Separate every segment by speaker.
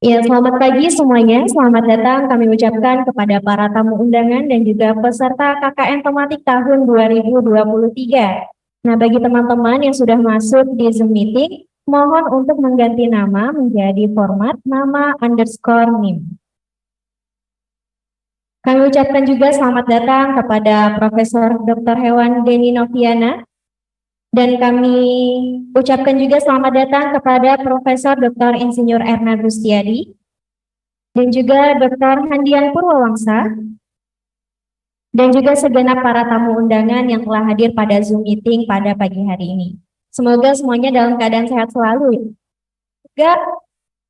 Speaker 1: Ya, selamat pagi semuanya. Selamat datang kami ucapkan kepada para tamu undangan dan juga peserta KKN Tematik tahun 2023. Nah, bagi teman-teman yang sudah masuk di Zoom meeting, mohon untuk mengganti nama menjadi format nama underscore NIM. Kami ucapkan juga selamat datang kepada Profesor Dr. Hewan Deni Noviana, dan kami ucapkan juga selamat datang kepada Profesor Dr. Insinyur Erna Rustiadi, dan juga Dr. Handian Purwawangsa, dan juga segenap para tamu undangan yang telah hadir pada Zoom meeting pada pagi hari ini. Semoga semuanya dalam keadaan sehat selalu. Juga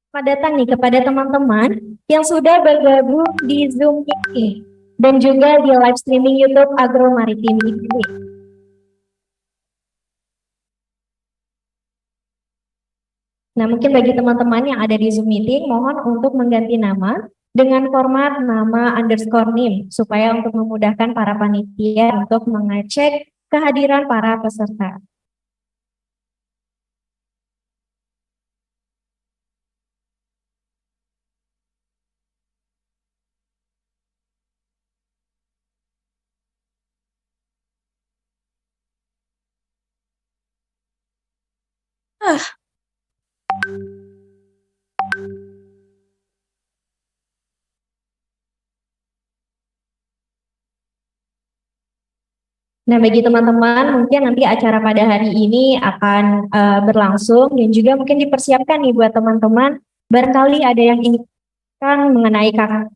Speaker 1: selamat datang nih kepada teman-teman yang sudah bergabung di Zoom meeting dan juga di live streaming YouTube Agro Maritim IPB. Nah, mungkin bagi teman-teman yang ada di Zoom meeting, mohon untuk mengganti nama dengan format nama underscore NIM, supaya untuk memudahkan para panitia untuk mengecek kehadiran para peserta. Nah, bagi teman-teman, mungkin nanti acara pada hari ini akan berlangsung dan juga mungkin dipersiapkan nih buat teman-teman, barangkali ada yang ingin mengenai KKN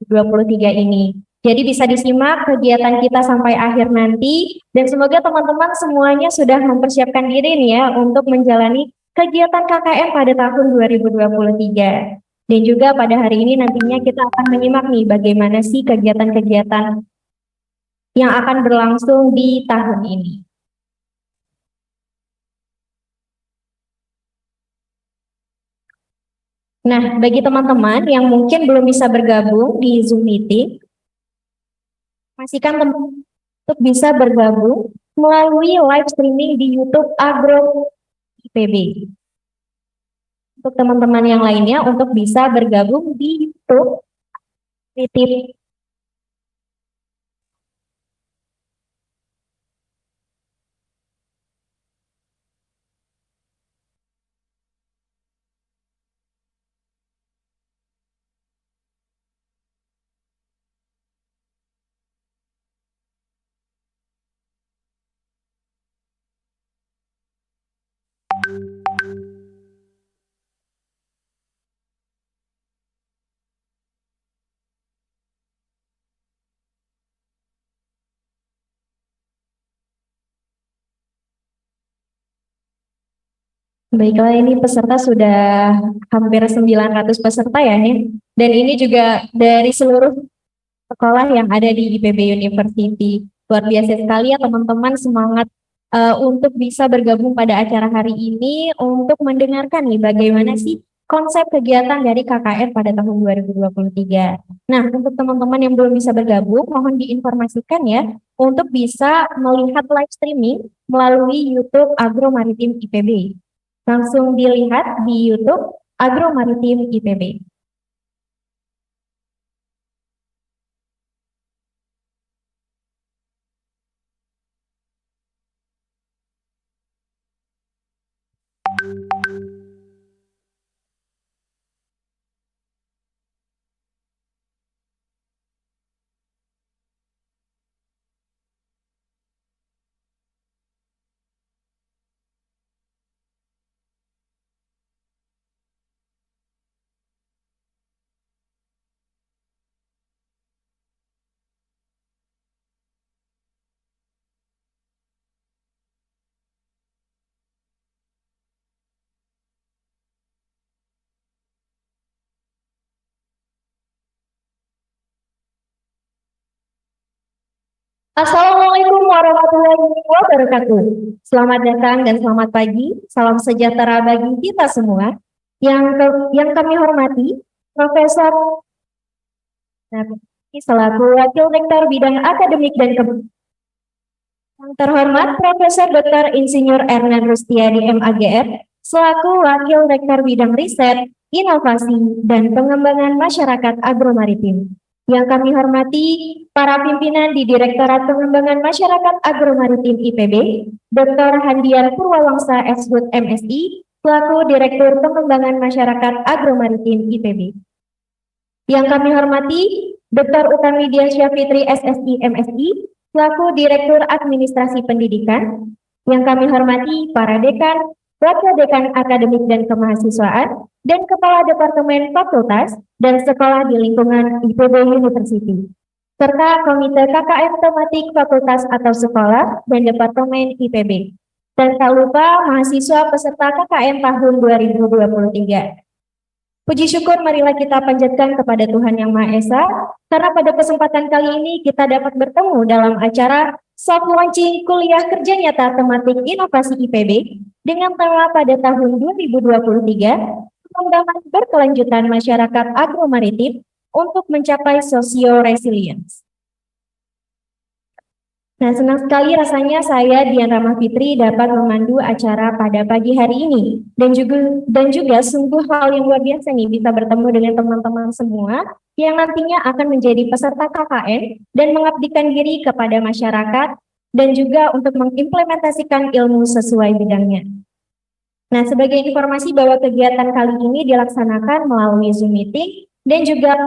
Speaker 1: 23 ini. Jadi bisa disimak kegiatan kita sampai akhir nanti, dan semoga teman-teman semuanya sudah mempersiapkan diri nih ya untuk menjalani kegiatan KKN pada tahun 2023. Dan juga pada hari ini nantinya kita akan menyimak nih bagaimana sih kegiatan-kegiatan yang akan berlangsung di tahun ini. Nah, bagi teman-teman yang mungkin belum bisa bergabung di Zoom meeting, pastikan teman-teman untuk bisa bergabung melalui live streaming di YouTube Agro IPB. Untuk teman-teman yang lainnya untuk bisa bergabung di YouTube Titip. Baiklah, ini peserta sudah hampir 900 peserta ya nih. Dan ini juga dari seluruh sekolah yang ada di IPB University. Luar biasa sekali ya teman-teman, semangat untuk bisa bergabung pada acara hari ini untuk mendengarkan nih bagaimana sih konsep kegiatan dari KKN pada tahun 2023. Nah, untuk teman-teman yang belum bisa bergabung, mohon diinformasikan ya untuk bisa melihat live streaming melalui YouTube Agro Maritim IPB. Langsung dilihat di YouTube Agro Maritim IPB. Assalamualaikum warahmatullahi wabarakatuh. Selamat datang dan selamat pagi. Salam sejahtera bagi kita semua. Yang kami hormati, Profesor selaku Wakil Rektor Bidang Akademik dan yang terhormat Profesor Dr. Insinyur Erna Rustiadi MAGR selaku Wakil Rektor Bidang Riset, inovasi, dan pengembangan masyarakat agromaritim. Yang kami hormati para pimpinan di Direktorat Pengembangan Masyarakat Agromaritim IPB, Dr. Handian Purwawangsa Shud MSI, selaku Direktur Pengembangan Masyarakat Agromaritim IPB. Yang kami hormati Dr. Utami Diansyah Fitri SSI MSI, selaku Direktur Administrasi Pendidikan. Yang kami hormati para dekan, wakil dekan akademik dan kemahasiswaan, dan Kepala Departemen Fakultas dan Sekolah di lingkungan IPB University, serta Komite KKN Tematik Fakultas atau Sekolah dan Departemen IPB. Dan tak lupa mahasiswa peserta KKN tahun 2023. Puji syukur marilah kita panjatkan kepada Tuhan Yang Maha Esa, karena pada kesempatan kali ini kita dapat bertemu dalam acara soft launching kuliah kerja nyata tematik inovasi IPB dengan tema pada tahun 2023, pengembangan berkelanjutan masyarakat agromaritim untuk mencapai sosio-resilience. Nah, senang sekali rasanya saya Dian Rama Fitri dapat memandu acara pada pagi hari ini, dan juga sungguh hal yang luar biasa nih bisa bertemu dengan teman-teman semua yang nantinya akan menjadi peserta KKN dan mengabdikan diri kepada masyarakat dan juga untuk mengimplementasikan ilmu sesuai bidangnya. Nah, sebagai informasi bahwa kegiatan kali ini dilaksanakan melalui Zoom meeting dan juga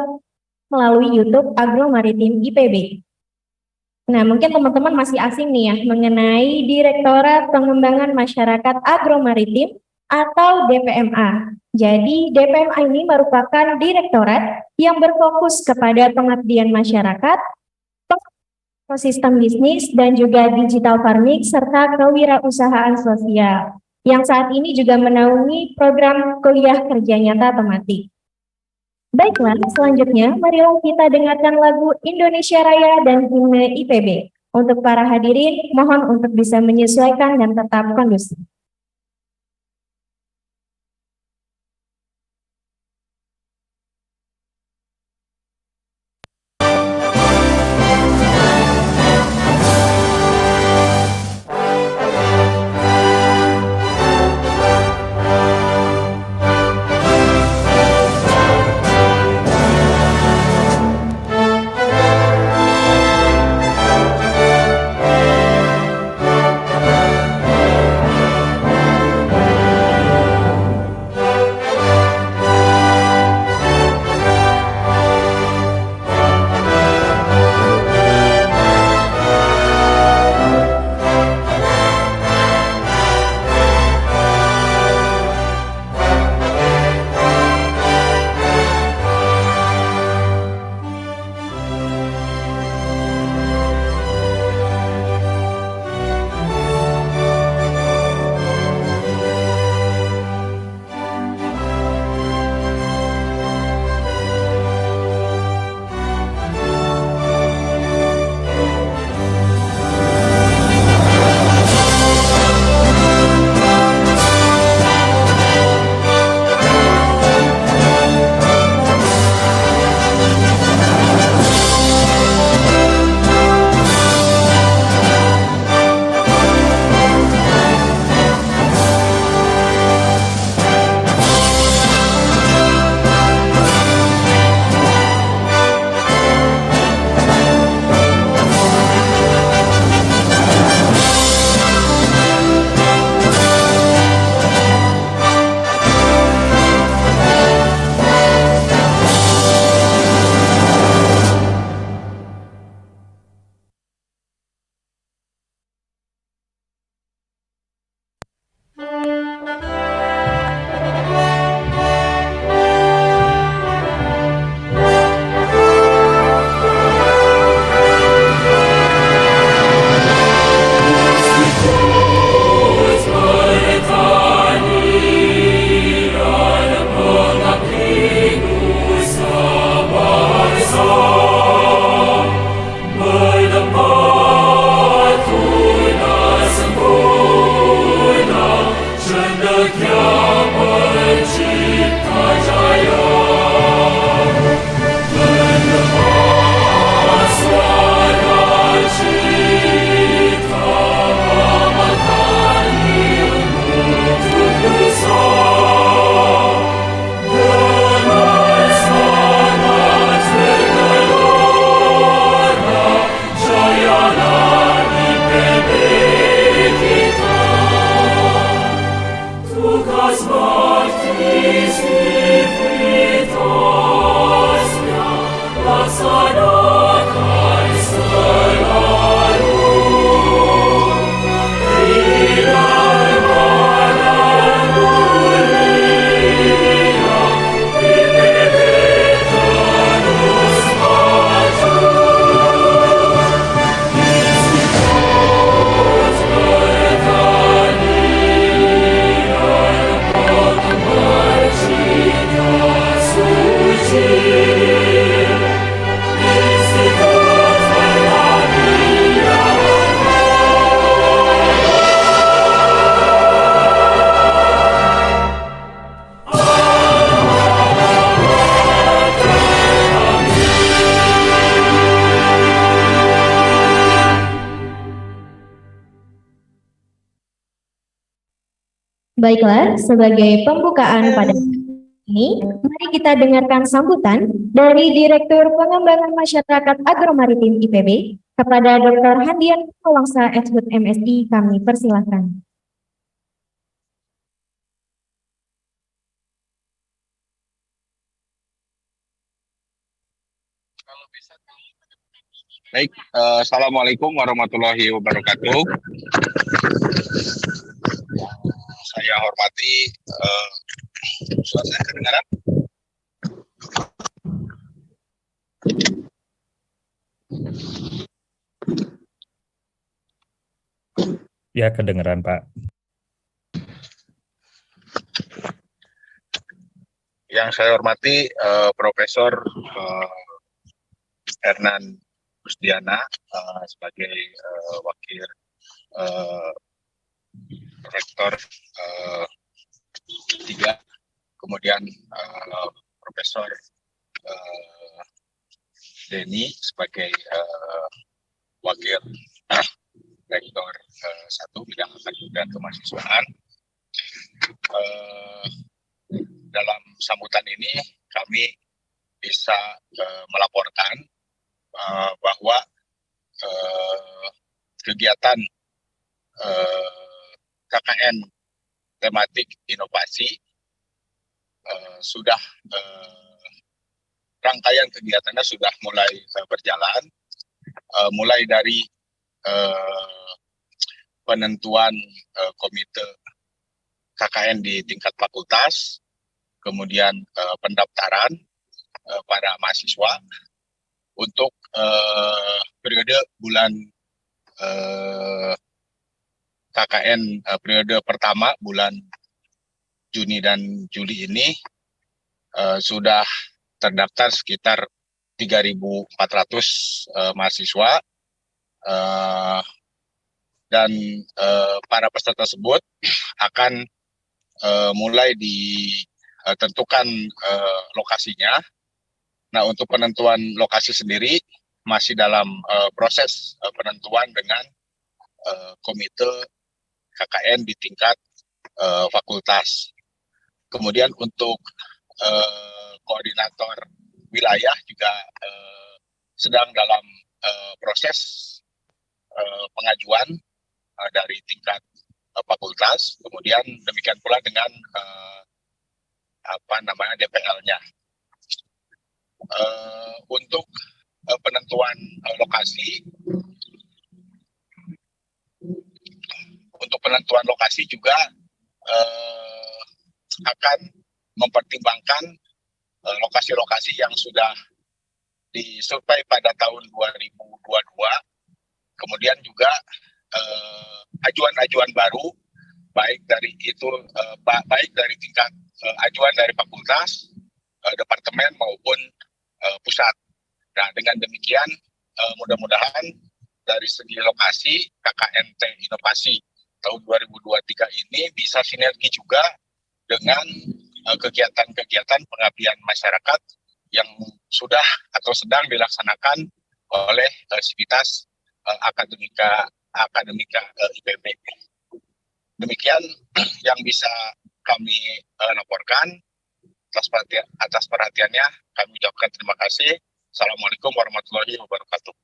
Speaker 1: melalui YouTube Agromaritim IPB. Nah, mungkin teman-teman masih asing nih ya mengenai Direktorat Pengembangan Masyarakat Agromaritim atau DPMA. Jadi, DPMA ini merupakan direktorat yang berfokus kepada pengabdian masyarakat, ekosistem bisnis, dan juga digital farming serta kewirausahaan sosial, yang saat ini juga menaungi program kuliah kerja nyata tematik. Baiklah, selanjutnya marilah kita dengarkan lagu Indonesia Raya dan himne IPB. Untuk para hadirin, mohon untuk bisa menyesuaikan dan tetap kondusif. Baiklah, sebagai pembukaan pada ini, mari kita dengarkan sambutan dari Direktur Pengembangan Masyarakat Agromaritim IPB kepada Dr. Handian Kolongsa Eshud MSI. Kami persilahkan.
Speaker 2: Baik, Assalamualaikum warahmatullahi wabarakatuh. Saya hormati, suara saya kedengaran?
Speaker 3: Ya, kedengaran, Pak.
Speaker 2: Yang saya hormati Profesor Hernan Rusdiana sebagai Wakil Rektor 3, kemudian Profesor Denny sebagai Wakil Rektor 1 bidang akademik dan kemahasiswaan. Dalam sambutan ini kami bisa melaporkan bahwa kegiatan KKN tematik inovasi sudah rangkaian kegiatannya sudah mulai berjalan, mulai dari penentuan komite KKN di tingkat fakultas, kemudian pendaftaran para mahasiswa untuk periode bulan KKN periode pertama bulan Juni dan Juli ini sudah terdaftar sekitar 3.400 mahasiswa dan para peserta tersebut akan mulai ditentukan lokasinya. Nah, untuk penentuan lokasi sendiri masih dalam proses penentuan dengan komite KKN di tingkat fakultas. Kemudian untuk koordinator wilayah juga sedang dalam proses pengajuan dari tingkat fakultas. Kemudian demikian pula dengan DPL-nya. Untuk penentuan lokasi juga akan mempertimbangkan lokasi-lokasi yang sudah disurvei pada tahun 2022, kemudian juga ajuan-ajuan baru baik dari tingkat ajuan dari fakultas, departemen maupun pusat. Nah, dengan demikian mudah-mudahan dari segi lokasi KKNT Inovasi tahun 2023 ini bisa sinergi juga dengan kegiatan-kegiatan pengabdian masyarakat yang sudah atau sedang dilaksanakan oleh Sivitas Akademika IPB. Demikian yang bisa kami laporkan. Atas perhatiannya kami ucapkan terima kasih. Assalamualaikum warahmatullahi wabarakatuh.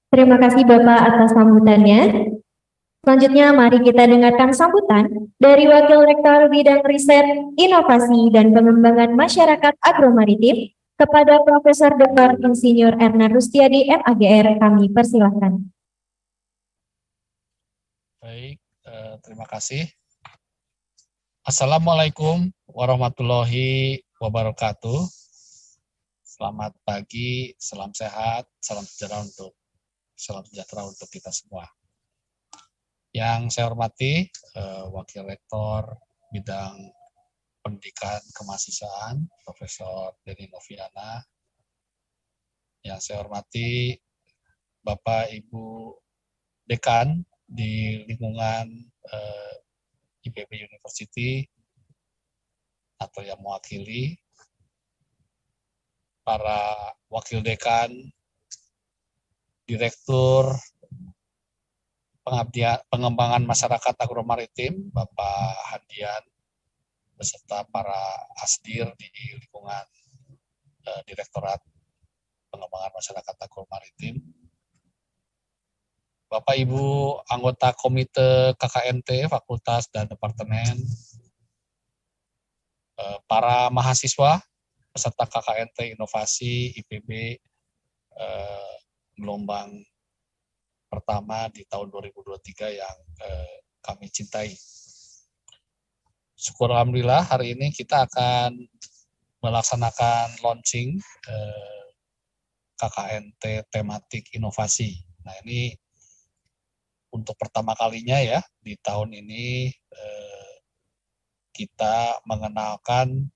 Speaker 1: Terima kasih Bapak atas sambutannya. Selanjutnya mari kita dengarkan sambutan dari Wakil Rektor Bidang Riset, Inovasi, dan Pengembangan Masyarakat Agromaritim kepada Profesor Dr. Insinyur Erna Rustiadi MAGR. Kami persilahkan.
Speaker 4: Baik, terima kasih. Assalamualaikum warahmatullahi wabarakatuh. Selamat pagi, salam sehat, salam sejahtera untuk kita semua. Yang saya hormati Wakil Rektor bidang pendidikan kemahasiswaan, Profesor Denny Noviana. Yang saya hormati Bapak Ibu Dekan di lingkungan IPB University atau yang mewakili, para wakil dekan, direktur pengembangan masyarakat agromaritim, Bapak Handian, beserta para asdir di lingkungan Direktorat Pengembangan Masyarakat Agromaritim, Bapak Ibu anggota Komite KKNT, Fakultas dan Departemen, para mahasiswa peserta KKNT Inovasi IPB gelombang pertama di tahun 2023 yang kami cintai. Syukur alhamdulillah hari ini kita akan melaksanakan launching KKNT tematik inovasi. Nah, ini untuk pertama kalinya ya di tahun ini kita mengenalkan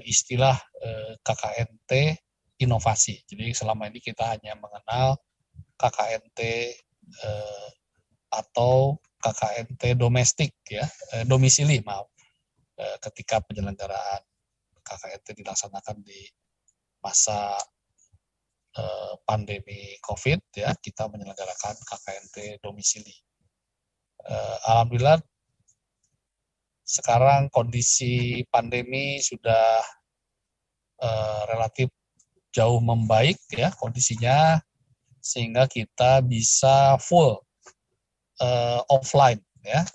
Speaker 4: istilah KKNT inovasi. Jadi selama ini kita hanya mengenal KKNT atau KKNT domestik ya, domisili maaf, ketika penyelenggaraan KKNT dilaksanakan di masa pandemi COVID ya, kita menyelenggarakan KKNT domisili. Alhamdulillah sekarang kondisi pandemi sudah relatif jauh membaik ya kondisinya, sehingga kita bisa full offline ya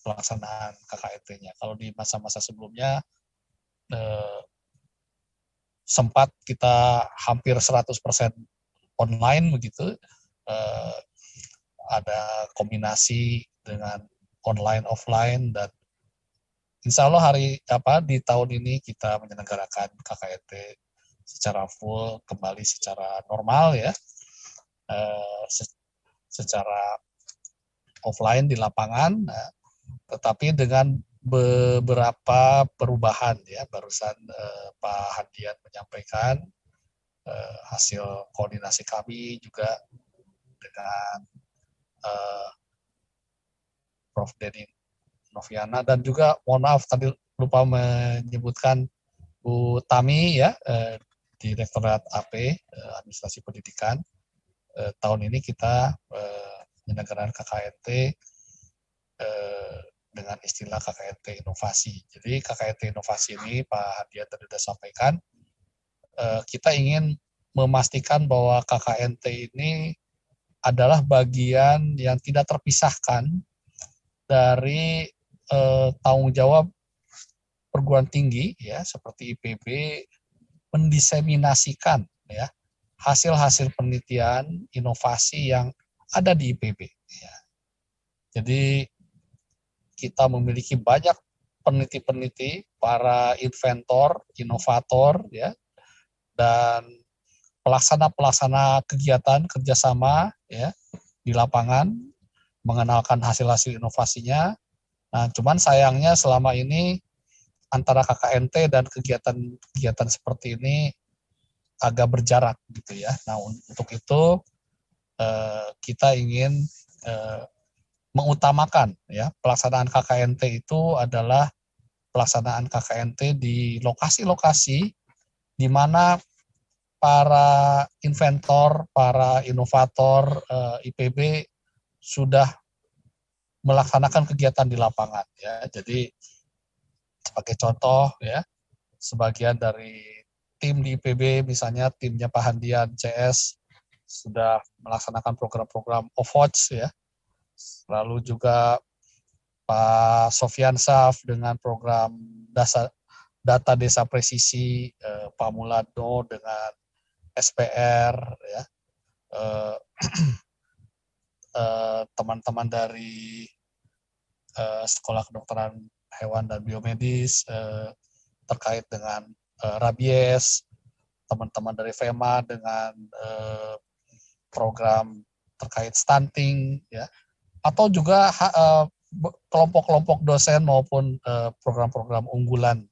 Speaker 4: pelaksanaan KKNT-nya. Kalau di masa-masa sebelumnya sempat kita hampir 100% online begitu, ada kombinasi dengan online offline, dan insya Allah di tahun ini kita menyelenggarakan KKNT secara full kembali secara normal ya, secara offline di lapangan, tetapi dengan beberapa perubahan ya. Barusan Pak Handian menyampaikan hasil koordinasi kami juga dengan Prof. Denny Noviana, dan juga mohon maaf tadi lupa menyebutkan Bu Tami ya, Direktorat AP Administrasi Pendidikan. Tahun ini kita menyelenggarakan KKNT dengan istilah KKNT inovasi. Jadi KKNT inovasi ini Pak Handian tadi sudah sampaikan, kita ingin memastikan bahwa KKNT ini adalah bagian yang tidak terpisahkan dari tanggung jawab perguruan tinggi ya, seperti IPB mendiseminasikan ya hasil-hasil penelitian inovasi yang ada di IPB ya. Jadi kita memiliki banyak peneliti-peneliti, para inventor, inovator ya, dan pelaksana-pelaksana kegiatan kerjasama ya di lapangan mengenalkan hasil-hasil inovasinya. Nah, cuman sayangnya selama ini antara KKNT dan kegiatan-kegiatan seperti ini agak berjarak gitu ya. Nah, untuk itu kita ingin mengutamakan ya pelaksanaan KKNT itu adalah pelaksanaan KKNT di lokasi-lokasi di mana para inventor, para inovator IPB sudah melaksanakan kegiatan di lapangan ya. Jadi sebagai contoh ya, sebagian dari tim di IPB, misalnya timnya Pak Handian CS sudah melaksanakan program-program OVOTS ya. Lalu juga Pak Sofyan Saf dengan program data desa presisi, Pak Mulado dengan SPR ya. Teman-teman dari Sekolah Kedokteran Hewan dan Biomedis terkait dengan rabies, teman-teman dari FEMA dengan program terkait stunting ya, atau juga kelompok-kelompok dosen maupun program-program unggulan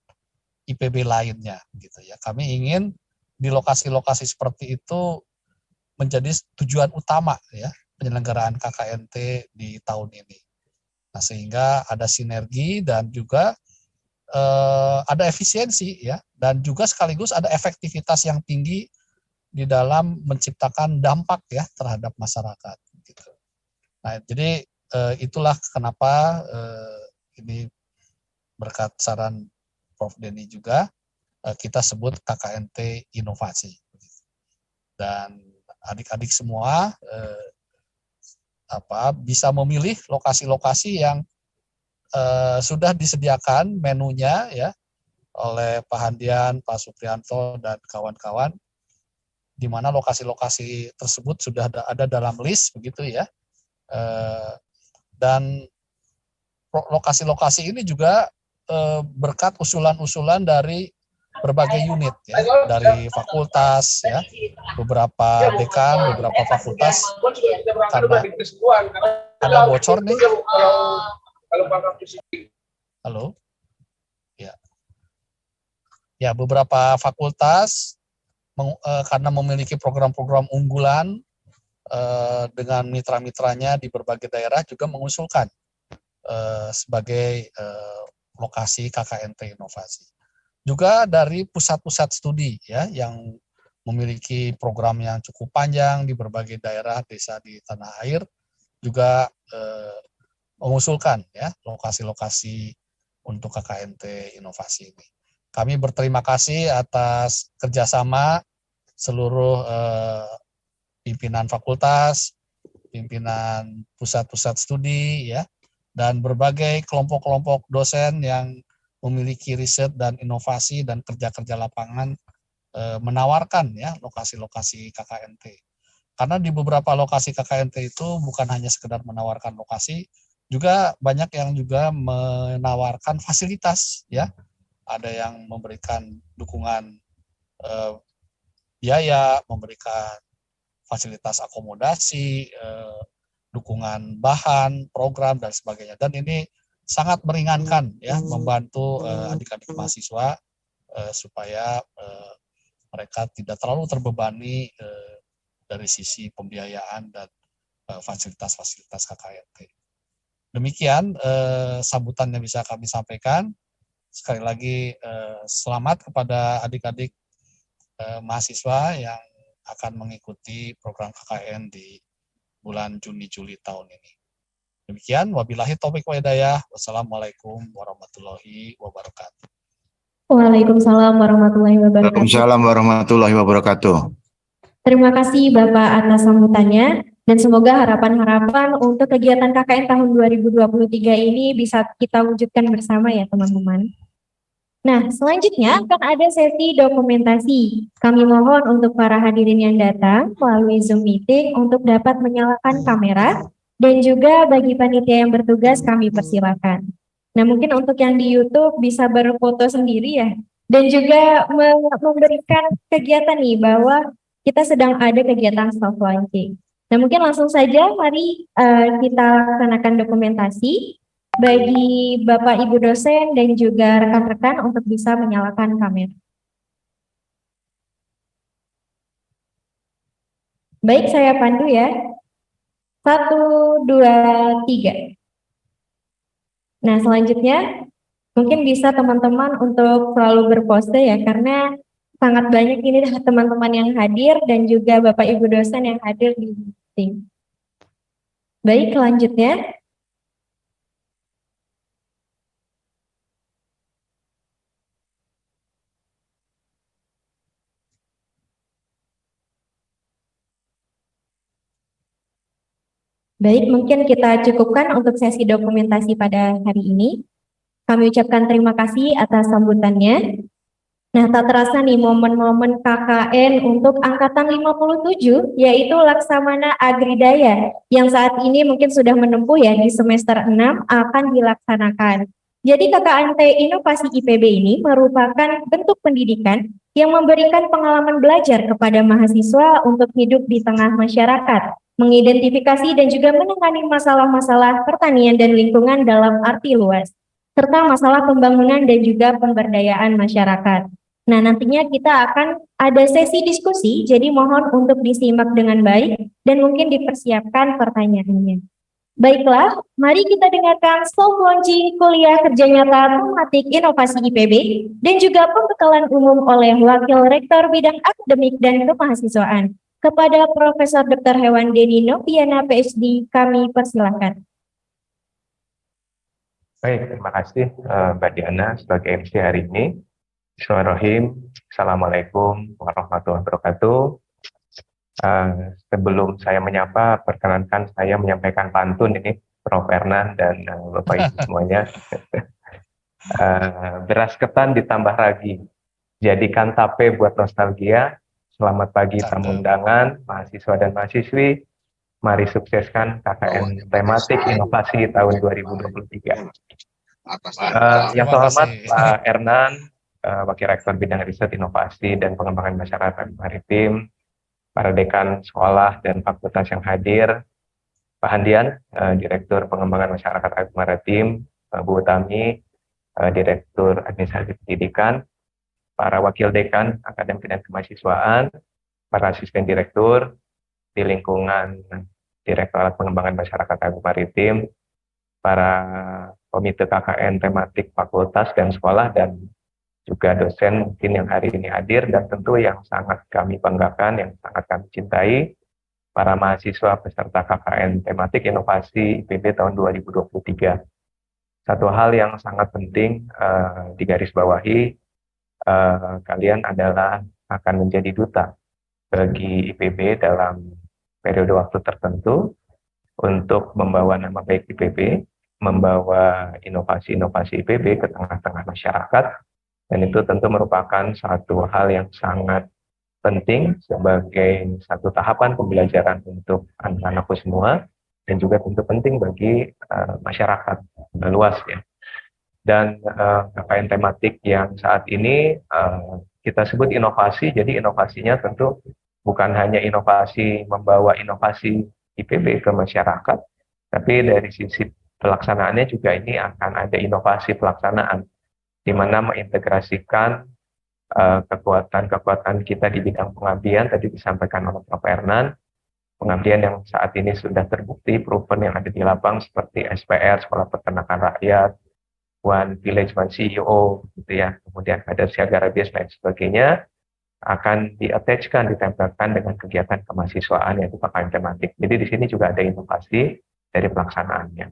Speaker 4: IPB lainnya gitu ya. Kami ingin di lokasi-lokasi seperti itu menjadi tujuan utama ya penyelenggaraan KKNT di tahun ini. Nah, sehingga ada sinergi dan juga ada efisiensi ya, dan juga sekaligus ada efektivitas yang tinggi di dalam menciptakan dampak ya terhadap masyarakat. Gitu. Nah, jadi itulah kenapa ini berkat saran Prof. Denny juga kita sebut KKNT inovasi. Dan adik-adik semua bisa memilih lokasi-lokasi yang sudah disediakan menunya ya oleh Pak Handian, Pak Suprianto dan kawan-kawan, di mana lokasi-lokasi tersebut sudah ada dalam list begitu ya, dan lokasi-lokasi ini juga berkat usulan-usulan dari berbagai unit ya, dari fakultas ya, beberapa dekan, beberapa fakultas, karena ada bocor nih. Halo, ya beberapa fakultas karena memiliki program-program unggulan dengan mitra-mitranya di berbagai daerah juga mengusulkan sebagai lokasi KKNT inovasi. Juga dari pusat-pusat studi ya yang memiliki program yang cukup panjang di berbagai daerah desa di tanah air juga mengusulkan ya lokasi-lokasi untuk KKNT inovasi ini. Kami berterima kasih atas kerjasama seluruh pimpinan fakultas, pimpinan pusat-pusat studi ya, dan berbagai kelompok-kelompok dosen yang memiliki riset dan inovasi dan kerja-kerja lapangan menawarkan ya lokasi-lokasi KKNT. Karena di beberapa lokasi KKNT itu bukan hanya sekedar menawarkan lokasi, juga banyak yang juga menawarkan fasilitas ya. Ada yang memberikan dukungan biaya, memberikan fasilitas akomodasi, dukungan bahan, program dan sebagainya. Dan ini sangat meringankan ya, membantu adik-adik mahasiswa supaya mereka tidak terlalu terbebani dari sisi pembiayaan dan fasilitas-fasilitas KKNT. Demikian sambutan yang bisa kami sampaikan. Sekali lagi selamat kepada adik-adik mahasiswa yang akan mengikuti program KKN di bulan Juni-Juli tahun ini. Demikian, wabillahi taufiq wa hidayah. Wassalamualaikum warahmatullahi wabarakatuh.
Speaker 1: Waalaikumsalam warahmatullahi wabarakatuh.
Speaker 5: Waalaikumsalam warahmatullahi wabarakatuh.
Speaker 1: Terima kasih Bapak atas sambutannya, dan semoga harapan-harapan untuk kegiatan KKN tahun 2023 ini bisa kita wujudkan bersama ya teman-teman. Nah, selanjutnya akan ada sesi dokumentasi. Kami mohon untuk para hadirin yang datang melalui Zoom meeting untuk dapat menyalakan kamera, dan juga bagi panitia yang bertugas kami persilakan. Nah, mungkin untuk yang di YouTube bisa berfoto sendiri ya, dan juga memberikan kegiatan nih bahwa kita sedang ada kegiatan soft launching. Nah, mungkin langsung saja mari kita laksanakan dokumentasi bagi Bapak Ibu dosen dan juga rekan-rekan untuk bisa menyalakan kamera. Baik, saya pandu ya. 1, 2, 3. Nah, selanjutnya mungkin bisa teman-teman untuk selalu berpose ya, karena sangat banyak ini teman-teman yang hadir dan juga Bapak Ibu dosen yang hadir di meeting. Baik, selanjutnya. Baik, mungkin kita cukupkan untuk sesi dokumentasi pada hari ini. Kami ucapkan terima kasih atas sambutannya. Nah, tak terasa nih momen-momen KKN untuk angkatan 57, yaitu Laksamana Agridaya, yang saat ini mungkin sudah menempuh ya di semester 6 akan dilaksanakan. Jadi KKNT Inovasi IPB ini merupakan bentuk pendidikan yang memberikan pengalaman belajar kepada mahasiswa untuk hidup di tengah masyarakat, mengidentifikasi dan juga menangani masalah-masalah pertanian dan lingkungan dalam arti luas, serta masalah pembangunan dan juga pemberdayaan masyarakat. Nah, nantinya kita akan ada sesi diskusi, jadi mohon untuk disimak dengan baik dan mungkin dipersiapkan pertanyaannya. Baiklah, mari kita dengarkan soft launching kuliah kerja nyata tematik inovasi IPB dan juga pembekalan umum oleh Wakil Rektor Bidang Akademik dan Kemahasiswaan. Kepada Profesor Dr. Hewan Denny Noviana, PhD, kami persilakan.
Speaker 6: Baik, terima kasih Mbak Diana sebagai MC hari ini. Bismillahirrahmanirrahim. Assalamualaikum warahmatullahi wabarakatuh. Sebelum saya menyapa, perkenankan saya menyampaikan pantun ini, Prof. Ernan dan Bapak Ibu semuanya. Beras ketan ditambah ragi, jadikan tape buat nostalgia. Selamat pagi tamu undangan, mahasiswa dan mahasiswi. Mari sukseskan KKN tematik inovasi tahun 2023. Yang terhormat Pak Ernan, Wakil Rektor Bidang Riset Inovasi dan Pengembangan Masyarakat Maritim, para dekan sekolah dan fakultas yang hadir, Pak Handian, Direktur Pengembangan Masyarakat Maritim, Bu Utami, Direktur Administrasi Pendidikan, para wakil dekan akademik dan kemahasiswaan, para asisten direktur di lingkungan Direktorat Pengembangan Masyarakat Maritim, para komite KKN tematik fakultas dan sekolah, dan juga dosen mungkin yang hari ini hadir, dan tentu yang sangat kami banggakan, yang sangat kami cintai, para mahasiswa peserta KKN tematik inovasi IPB tahun 2023. Satu hal yang sangat penting digarisbawahi, kalian adalah akan menjadi duta bagi IPB dalam periode waktu tertentu untuk membawa nama baik IPB, membawa inovasi-inovasi IPB ke tengah-tengah masyarakat. Dan itu tentu merupakan satu hal yang sangat penting sebagai satu tahapan pembelajaran untuk anak-anakku semua, dan juga tentu penting bagi masyarakat luas ya. Dan KKN tematik yang saat ini kita sebut inovasi, jadi inovasinya tentu bukan hanya inovasi membawa inovasi IPB ke masyarakat, tapi dari sisi pelaksanaannya juga ini akan ada inovasi pelaksanaan, di mana mengintegrasikan kekuatan-kekuatan kita di bidang pengabdian, tadi disampaikan oleh Prof. Ernan, pengabdian yang saat ini sudah terbukti, proven yang ada di Labang, seperti SPR, Sekolah Peternakan Rakyat, One Village, One CEO, gitu ya, kemudian ada siaga rabies, dan sebagainya, akan di-attachkan, ditempelkan dengan kegiatan kemahasiswaan, yaitu KKN tematik. Jadi di sini juga ada inovasi dari pelaksanaannya.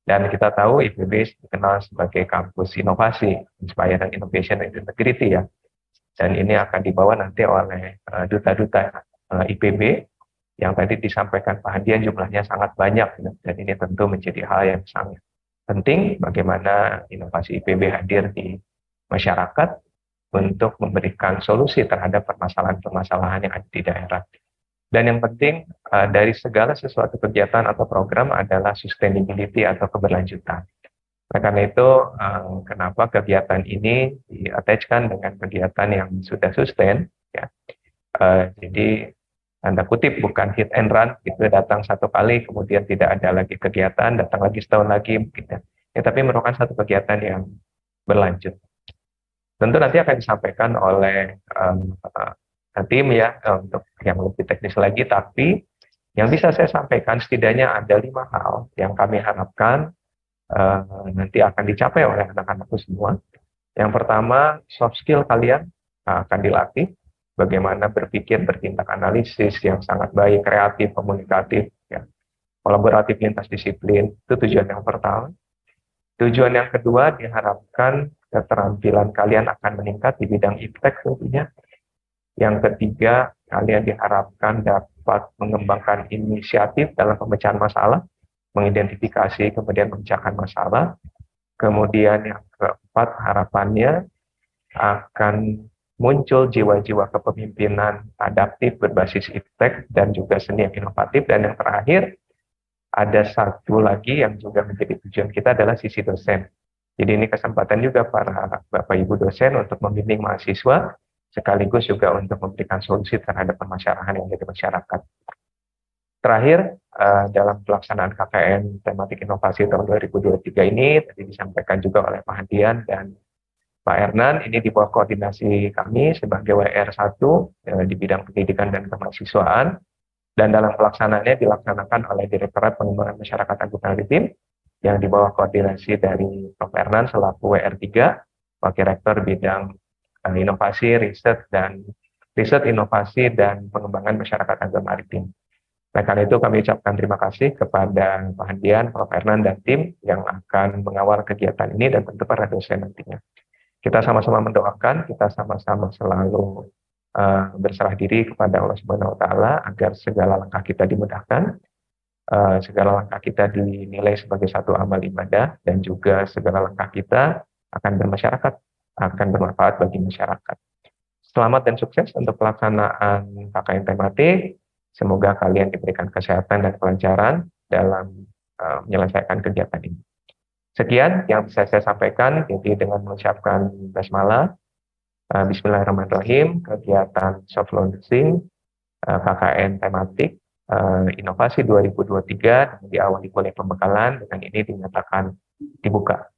Speaker 6: Dan kita tahu IPB dikenal sebagai kampus inovasi, Inspire and Innovation and Integrity ya. Dan ini akan dibawa nanti oleh duta-duta IPB yang tadi disampaikan Pak Handian, jumlahnya sangat banyak. Dan ini tentu menjadi hal yang sangat penting bagaimana inovasi IPB hadir di masyarakat untuk memberikan solusi terhadap permasalahan-permasalahan yang ada di daerah. Dan yang penting dari segala sesuatu kegiatan atau program adalah sustainability atau keberlanjutan. Oleh karena itu, kenapa kegiatan ini di-attachkan dengan kegiatan yang sudah sustain, ya. Jadi tanda kutip bukan hit and run, gitu, datang satu kali kemudian tidak ada lagi kegiatan, datang lagi setahun lagi, gitu. Ya, tapi merupakan satu kegiatan yang berlanjut. Tentu nanti akan disampaikan oleh tim ya untuk yang lebih teknis lagi, tapi yang bisa saya sampaikan setidaknya ada 5 hal yang kami harapkan nanti akan dicapai oleh anak-anakku semua. Yang pertama, soft skill kalian akan dilatih, bagaimana berpikir, bertindak analisis yang sangat baik, kreatif, komunikatif, ya, kolaboratif lintas disiplin, itu tujuan yang pertama. Tujuan yang kedua, diharapkan keterampilan kalian akan meningkat di bidang iptek tentunya. Yang ketiga, kalian diharapkan dapat mengembangkan inisiatif dalam pemecahan masalah, mengidentifikasi kemudian memecahkan masalah. Kemudian yang keempat, harapannya akan muncul jiwa-jiwa kepemimpinan adaptif berbasis iptek dan juga seni yang inovatif. Dan yang terakhir, ada satu lagi yang juga menjadi tujuan kita adalah sisi dosen. Jadi ini kesempatan juga para Bapak Ibu dosen untuk membimbing mahasiswa, sekaligus juga untuk memberikan solusi terhadap permasalahan yang ada di masyarakat. Terakhir, dalam pelaksanaan KKN tematik inovasi tahun 2023 ini tadi disampaikan juga oleh Pak Hadian dan Pak Ernan, ini di bawah koordinasi kami sebagai WR1 di bidang pendidikan dan kemahasiswaan, dan dalam pelaksanaannya dilaksanakan oleh Direktorat Pengembangan Masyarakat Agung Maritim yang di bawah koordinasi dari Prof. Ernan selaku WR3, Wakil Rektor bidang inovasi, riset, inovasi, dan pengembangan masyarakat Agung Maritim. Nah, karena itu kami ucapkan terima kasih kepada Pak Hadian, Prof. Ernan, dan tim yang akan mengawal kegiatan ini dan tentu para dosen nantinya. Kita sama-sama mendoakan, kita sama-sama selalu berserah diri kepada Allah Subhanahu Wa Taala agar segala langkah kita dimudahkan, segala langkah kita dinilai sebagai satu amal ibadah, dan juga segala langkah kita akan bermasyarakat, akan bermanfaat bagi masyarakat. Selamat dan sukses untuk pelaksanaan KKN tematik. Semoga kalian diberikan kesehatan dan kelancaran dalam menyelesaikan kegiatan ini. Sekian yang bisa saya sampaikan, jadi dengan mengucapkan basmalah, bismillahirrahmanirrahim, kegiatan soft launching KKN tematik inovasi 2023 diawali oleh pembekalan, dengan ini dinyatakan dibuka.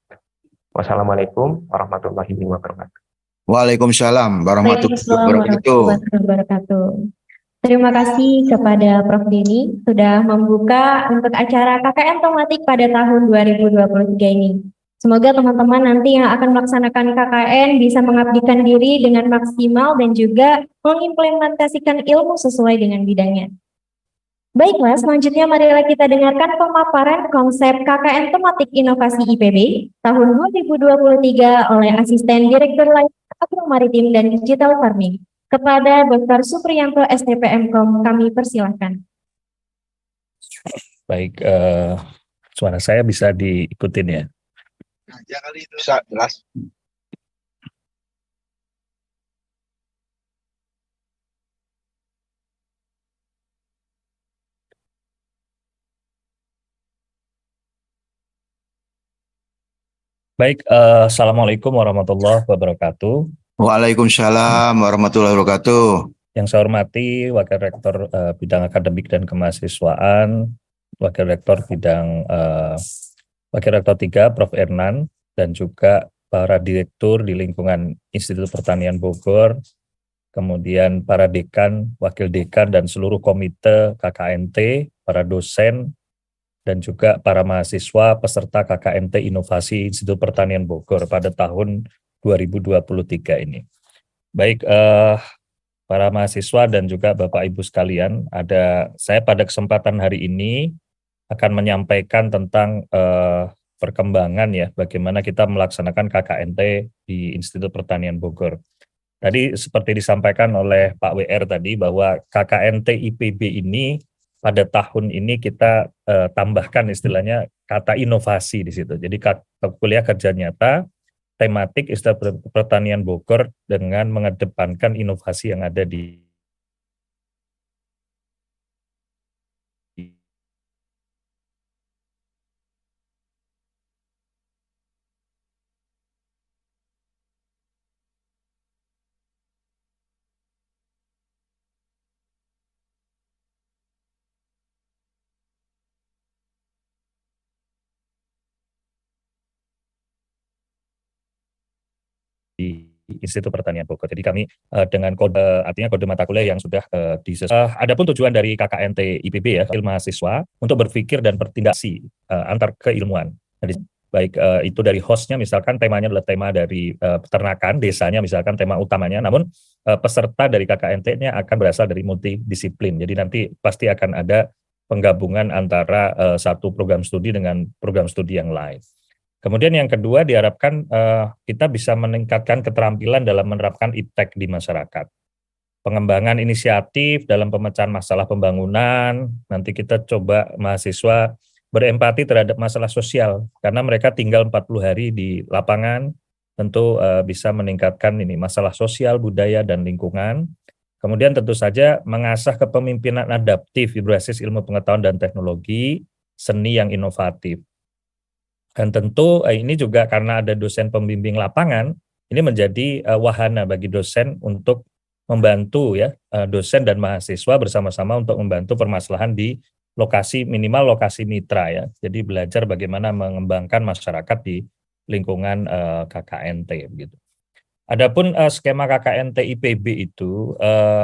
Speaker 6: Wassalamualaikum warahmatullahi wabarakatuh.
Speaker 5: Waalaikumsalam warahmatullahi
Speaker 1: wabarakatuh. Terima kasih kepada Prof. Denny sudah membuka untuk acara KKN tematik pada tahun 2023 ini. Semoga teman-teman nanti yang akan melaksanakan KKN bisa mengabdikan diri dengan maksimal dan juga mengimplementasikan ilmu sesuai dengan bidangnya. Baiklah, selanjutnya marilah kita dengarkan pemaparan konsep KKN tematik inovasi IPB tahun 2023 oleh Asisten Direktur Layanan Agromaritim dan Digital Farming. Kepada Dr. Supriyanto STPM.Com kami persilahkan.
Speaker 3: Baik, suara saya bisa diikutin ya?
Speaker 2: Bisa, jelas.
Speaker 3: Baik, Assalamualaikum warahmatullahi wabarakatuh.
Speaker 5: Waalaikumsalam warahmatullahi wabarakatuh.
Speaker 3: Yang saya hormati Wakil Rektor bidang akademik dan kemahasiswaan, Wakil Rektor bidang Wakil Rektor 3 Prof. Ernan, dan juga para direktur di lingkungan Institut Pertanian Bogor, kemudian para dekan, wakil dekan, dan seluruh komite KKNT, para dosen, dan juga para mahasiswa peserta KKNT Inovasi Institut Pertanian Bogor pada tahun 2023 ini. Baik, para mahasiswa dan juga Bapak Ibu sekalian, saya pada kesempatan hari ini akan menyampaikan tentang perkembangan ya, bagaimana kita melaksanakan KKNT di Institut Pertanian Bogor. Tadi seperti disampaikan oleh Pak WR tadi bahwa KKNT IPB ini pada tahun ini kita tambahkan istilahnya kata inovasi di situ. Jadi kuliah kerja nyata tematik Institut Pertanian Bogor dengan mengedepankan inovasi yang ada di Institut Pertanian Bogor. Jadi kami dengan kode, artinya kode mata kuliah yang sudah adapun tujuan dari KKNT IPB ya, ilmu mahasiswa untuk berpikir dan bertindak antar keilmuan. Jadi baik itu dari hostnya, misalkan temanya adalah tema dari peternakan, desanya misalkan tema utamanya, namun peserta dari KKNT-nya akan berasal dari multidisiplin. Jadi nanti pasti akan ada penggabungan antara satu program studi dengan program studi yang lain. Kemudian yang kedua diharapkan kita bisa meningkatkan keterampilan dalam menerapkan iptek di masyarakat. Pengembangan inisiatif dalam pemecahan masalah pembangunan, nanti kita coba mahasiswa berempati terhadap masalah sosial, karena mereka tinggal 40 hari di lapangan, tentu bisa meningkatkan ini masalah sosial, budaya, dan lingkungan. Kemudian tentu saja mengasah kepemimpinan adaptif berbasis ilmu pengetahuan dan teknologi, seni yang inovatif. Dan tentu ini juga karena ada dosen pembimbing lapangan, ini menjadi wahana bagi dosen untuk membantu ya dosen dan mahasiswa bersama-sama untuk membantu permasalahan di lokasi minimal lokasi mitra ya. Jadi belajar bagaimana mengembangkan masyarakat di lingkungan KKNT begitu. Adapun skema KKNT IPB itu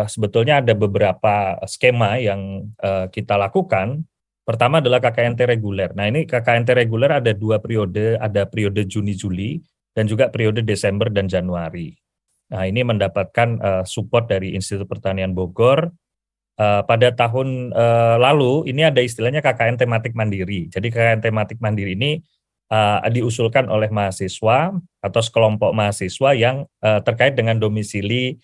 Speaker 3: sebetulnya ada beberapa skema yang kita lakukan. Pertama adalah KKNT reguler. Nah ini KKNT reguler ada 2 periode, ada periode Juni-Juli dan juga periode Desember dan Januari. Nah ini mendapatkan support dari Institut Pertanian Bogor. Pada tahun lalu ini ada istilahnya KKN tematik mandiri. Jadi KKN tematik mandiri ini diusulkan oleh mahasiswa atau sekelompok mahasiswa yang terkait dengan domisili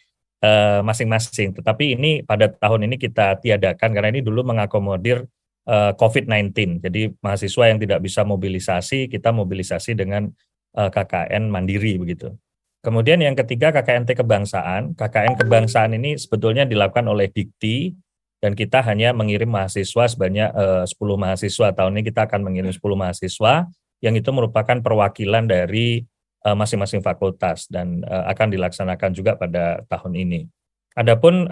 Speaker 3: masing-masing. Tetapi ini pada tahun ini kita tiadakan karena ini dulu mengakomodir COVID-19. Jadi mahasiswa yang tidak bisa mobilisasi, kita mobilisasi dengan KKN mandiri begitu. Kemudian yang ketiga KKNT kebangsaan. KKN kebangsaan ini sebetulnya dilakukan oleh Dikti dan kita hanya mengirim mahasiswa sebanyak 10 mahasiswa. Tahun ini kita akan mengirim 10 mahasiswa yang itu merupakan perwakilan dari masing-masing fakultas dan akan dilaksanakan juga pada tahun ini. Adapun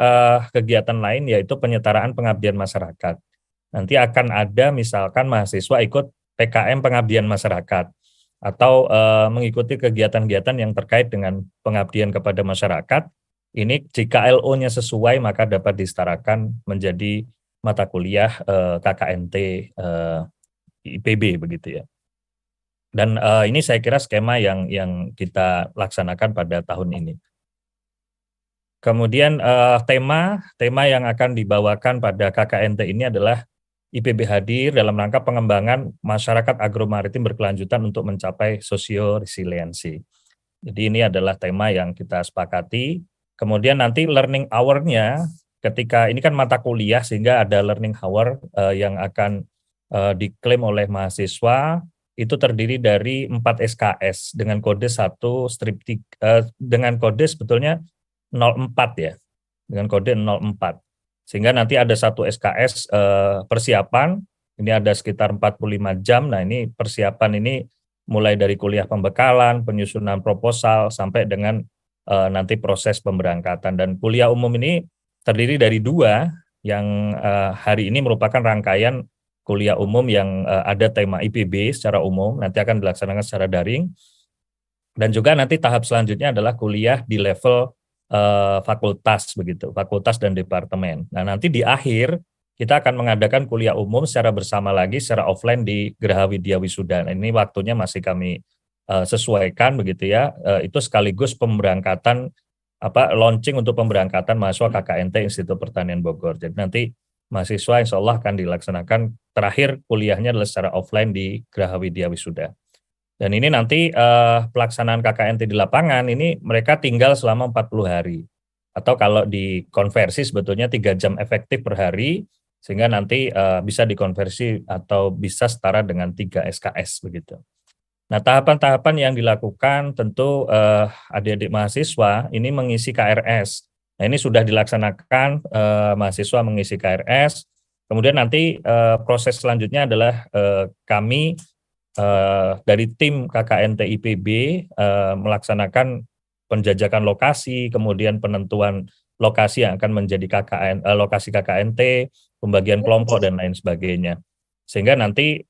Speaker 3: kegiatan lain yaitu penyetaraan pengabdian masyarakat. Nanti akan ada misalkan mahasiswa ikut PKM pengabdian masyarakat atau mengikuti kegiatan-kegiatan yang terkait dengan pengabdian kepada masyarakat. Ini jika LO-nya sesuai maka dapat disetarakan menjadi mata kuliah KKNT IPB begitu ya. Dan ini saya kira skema yang kita laksanakan pada tahun ini. Kemudian tema yang akan dibawakan pada KKNT ini adalah IPB hadir dalam rangka pengembangan masyarakat agromaritim berkelanjutan untuk mencapai sosio-resiliensi. Jadi ini adalah tema yang kita sepakati. Kemudian nanti learning hour-nya, ketika ini kan mata kuliah sehingga ada learning hour yang akan diklaim oleh mahasiswa, itu terdiri dari 4 SKS dengan kode 1 strip 3, dengan kode sebetulnya 04 ya, dengan kode 04. Sehingga nanti ada 1 SKS persiapan, ini ada sekitar 45 jam. Nah ini persiapan ini mulai dari kuliah pembekalan, penyusunan proposal, sampai dengan nanti proses pemberangkatan. Dan kuliah umum ini terdiri dari 2, yang hari ini merupakan rangkaian kuliah umum yang ada tema IPB secara umum, nanti akan dilaksanakan secara daring. Dan juga nanti tahap selanjutnya adalah kuliah di level fakultas begitu, fakultas dan departemen. Nah nanti di akhir kita akan mengadakan kuliah umum secara bersama lagi secara offline di Geraha Widya Wisuda. Nah, ini waktunya masih kami sesuaikan begitu ya. Itu sekaligus pemberangkatan launching untuk pemberangkatan mahasiswa KKNT Institut Pertanian Bogor. Jadi nanti mahasiswa insya Allah akan dilaksanakan terakhir kuliahnya adalah secara offline di Geraha Widya Wisuda. Dan ini nanti pelaksanaan KKNT di lapangan ini mereka tinggal selama 40 hari. Atau kalau dikonversi sebetulnya 3 jam efektif per hari, sehingga nanti bisa dikonversi atau bisa setara dengan 3 SKS begitu. Nah tahapan-tahapan yang dilakukan tentu adik-adik mahasiswa ini mengisi KRS. Nah ini sudah dilaksanakan, mahasiswa mengisi KRS, kemudian nanti proses selanjutnya adalah kami dari tim KKNT IPB melaksanakan penjajakan lokasi, kemudian penentuan lokasi yang akan menjadi lokasi KKNT, pembagian kelompok dan lain sebagainya. Sehingga nanti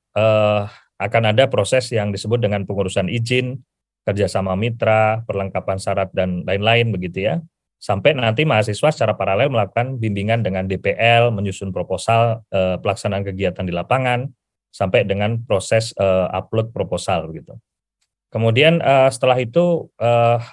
Speaker 3: akan ada proses yang disebut dengan pengurusan izin, kerjasama mitra, perlengkapan syarat dan lain-lain begitu ya. Sampai nanti mahasiswa secara paralel melakukan bimbingan dengan DPL, menyusun proposal pelaksanaan kegiatan di lapangan, sampai dengan proses upload proposal begitu. Kemudian setelah itu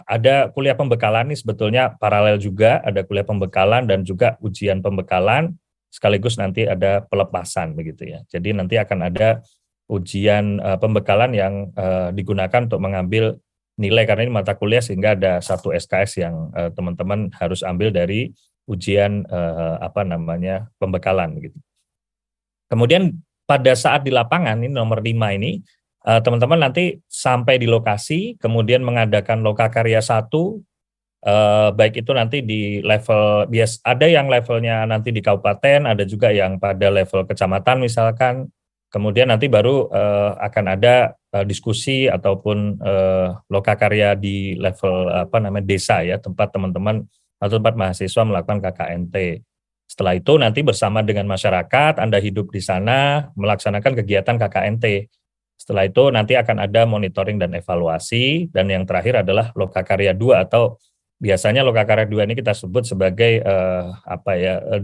Speaker 3: ada kuliah pembekalan, ini sebetulnya paralel juga, ada kuliah pembekalan dan juga ujian pembekalan, sekaligus nanti ada pelepasan begitu ya. Jadi nanti akan ada ujian pembekalan yang digunakan untuk mengambil nilai, karena ini mata kuliah sehingga ada 1 SKS yang teman-teman harus ambil dari ujian pembekalan gitu. Kemudian pada saat di lapangan, ini nomor 5 ini, teman-teman nanti sampai di lokasi, kemudian mengadakan lokakarya 1, baik itu nanti di level bias, ada yang levelnya nanti di kabupaten, ada juga yang pada level kecamatan misalkan, kemudian nanti baru akan ada diskusi ataupun lokakarya di level desa ya, tempat teman-teman atau tempat mahasiswa melakukan KKNT. Setelah itu nanti bersama dengan masyarakat, Anda hidup di sana, melaksanakan kegiatan KKNT. Setelah itu nanti akan ada monitoring dan evaluasi, dan yang terakhir adalah Lokakarya 2 atau biasanya Lokakarya 2 ini kita sebut sebagai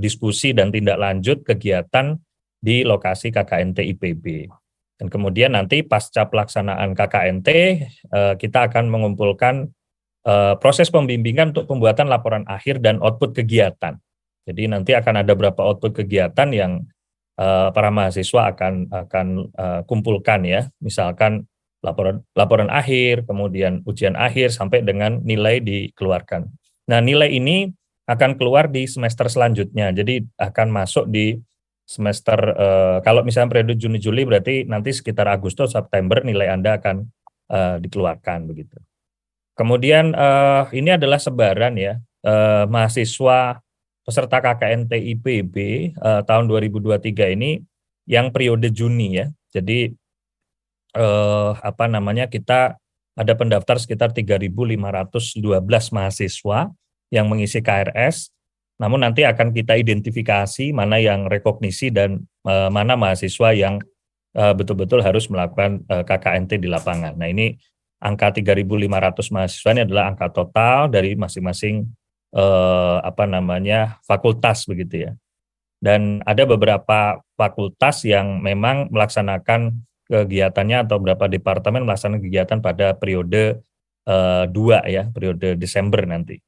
Speaker 3: diskusi dan tindak lanjut kegiatan di lokasi KKNT IPB. Dan kemudian nanti pasca pelaksanaan KKNT, kita akan mengumpulkan proses pembimbingan untuk pembuatan laporan akhir dan output kegiatan. Jadi nanti akan ada beberapa output kegiatan yang para mahasiswa akan kumpulkan ya, misalkan laporan akhir, kemudian ujian akhir sampai dengan nilai dikeluarkan. Nah, nilai ini akan keluar di semester selanjutnya. Jadi akan masuk di semester kalau misalnya periode Juni Juli berarti nanti sekitar Agustus September nilai Anda akan dikeluarkan begitu. Kemudian ini adalah sebaran ya mahasiswa peserta KKNT IPB tahun 2023 ini yang periode Juni ya. Jadi kita ada pendaftar sekitar 3.512 mahasiswa yang mengisi KRS. Namun nanti akan kita identifikasi mana yang rekognisi dan mana mahasiswa yang betul-betul harus melakukan KKNT di lapangan. Nah, ini angka 3.500 mahasiswa ini adalah angka total dari masing-masing fakultas begitu ya. Dan ada beberapa fakultas yang memang melaksanakan kegiatannya atau beberapa departemen melaksanakan kegiatan pada periode 2 ya, periode Desember nanti.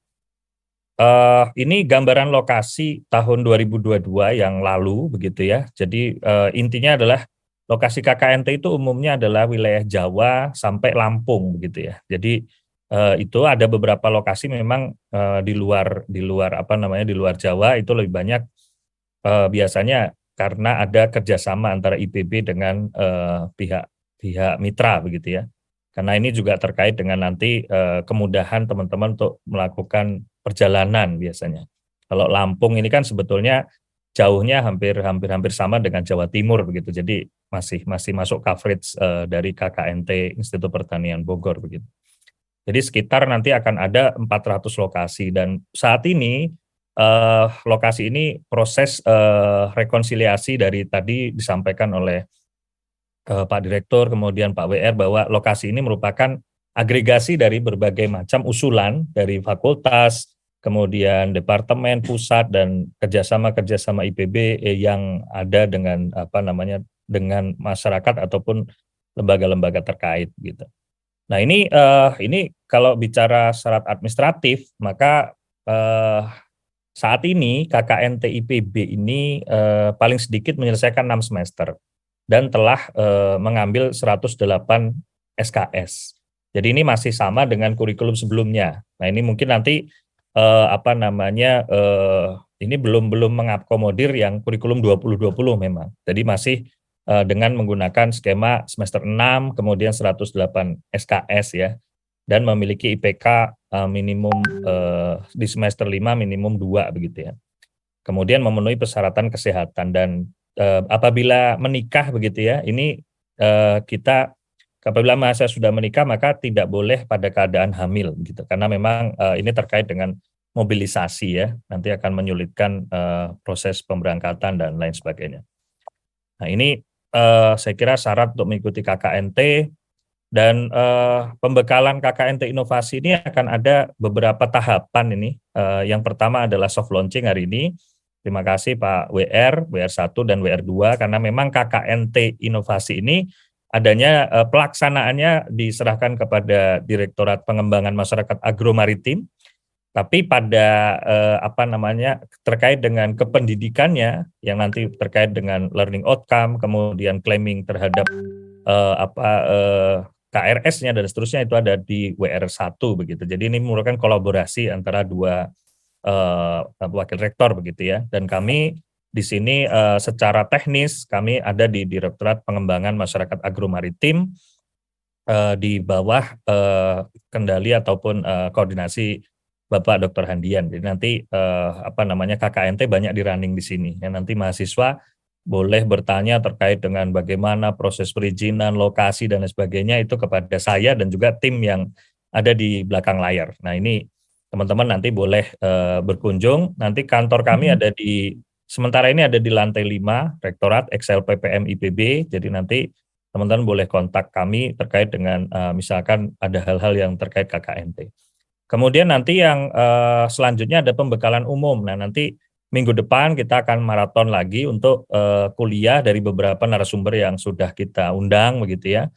Speaker 3: Ini gambaran lokasi tahun 2022 yang lalu begitu ya. Jadi intinya adalah lokasi KKNT itu umumnya adalah wilayah Jawa sampai Lampung begitu ya. Jadi itu ada beberapa lokasi memang di luar Jawa itu lebih banyak biasanya karena ada kerjasama antara IPB dengan pihak mitra begitu ya. Karena ini juga terkait dengan nanti kemudahan teman-teman untuk melakukan perjalanan biasanya. Kalau Lampung ini kan sebetulnya jauhnya hampir sama dengan Jawa Timur begitu. Jadi masih masuk coverage dari KKNT Institut Pertanian Bogor begitu. Jadi sekitar nanti akan ada 400 lokasi dan saat ini lokasi ini proses rekonsiliasi dari tadi disampaikan oleh Pak Direktur kemudian Pak WR bahwa lokasi ini merupakan agregasi dari berbagai macam usulan dari fakultas, kemudian departemen pusat dan kerjasama IPB yang ada dengan dengan masyarakat ataupun lembaga-lembaga terkait gitu. Nah ini kalau bicara syarat administratif maka saat ini KKNT IPB ini paling sedikit menyelesaikan 6 semester dan telah mengambil 108 SKS. Jadi ini masih sama dengan kurikulum sebelumnya. Nah ini mungkin nanti ini belum mengakomodir yang kurikulum 2020 memang. Jadi masih dengan menggunakan skema semester 6 kemudian 108 SKS ya dan memiliki IPK minimum di semester 5 minimum 2 begitu ya. Kemudian memenuhi persyaratan kesehatan dan apabila menikah begitu ya, ini apabila mahasiswa sudah menikah maka tidak boleh pada keadaan hamil gitu karena memang ini terkait dengan mobilisasi ya, nanti akan menyulitkan proses pemberangkatan dan lain sebagainya. Nah ini saya kira syarat untuk mengikuti KKNT dan pembekalan KKNT inovasi ini akan ada beberapa tahapan ini. Yang pertama adalah soft launching hari ini. Terima kasih Pak WR1 dan WR2 karena memang KKNT inovasi ini adanya pelaksanaannya diserahkan kepada Direktorat Pengembangan Masyarakat Agromaritim. Tapi pada terkait dengan kependidikannya yang nanti terkait dengan learning outcome, kemudian claiming terhadap KRS-nya dan seterusnya itu ada di WR1 begitu. Jadi ini merupakan kolaborasi antara dua wakil rektor begitu ya. Dan kami di sini secara teknis kami ada di Direktorat Pengembangan Masyarakat Agromaritim di bawah kendali ataupun koordinasi Bapak Dr. Handian. Jadi nanti KKNT banyak di running di sini. Ya, nanti mahasiswa boleh bertanya terkait dengan bagaimana proses perizinan, lokasi dan sebagainya itu kepada saya dan juga tim yang ada di belakang layar. Nah, ini teman-teman nanti boleh berkunjung. Nanti kantor kami ada sementara ini ada di lantai 5 Rektorat XLPPM IPB. Jadi nanti teman-teman boleh kontak kami terkait dengan misalkan ada hal-hal yang terkait KKNT. Kemudian nanti yang selanjutnya ada pembekalan umum. Nah, nanti minggu depan kita akan maraton lagi untuk kuliah dari beberapa narasumber yang sudah kita undang begitu ya.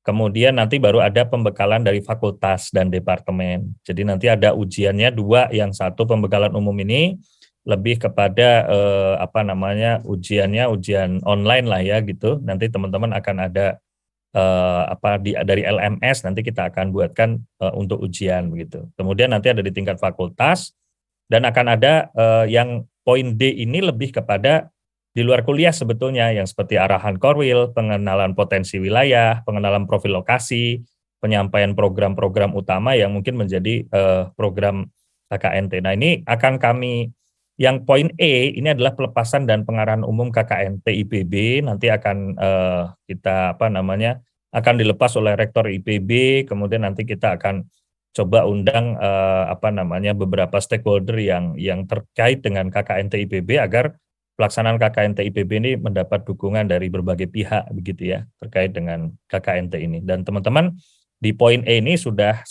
Speaker 3: Kemudian nanti baru ada pembekalan dari fakultas dan departemen. Jadi nanti ada ujiannya 2, yang satu pembekalan umum ini lebih kepada ujian online lah ya gitu. Nanti teman-teman akan ada dari LMS nanti kita akan buatkan untuk ujian begitu. Kemudian nanti ada di tingkat fakultas dan akan ada yang poin D ini lebih kepada di luar kuliah sebetulnya yang seperti arahan korwil, pengenalan potensi wilayah, pengenalan profil lokasi, penyampaian program-program utama yang mungkin menjadi program KKNT. Nah, ini akan kami yang poin E ini adalah pelepasan dan pengarahan umum KKNT IPB, nanti akan kita akan dilepas oleh Rektor IPB, kemudian nanti kita akan coba undang beberapa stakeholder yang terkait dengan KKNT IPB agar pelaksanaan KKNT IPB ini mendapat dukungan dari berbagai pihak begitu ya terkait dengan KKNT ini. Dan teman-teman di poin E ini sudah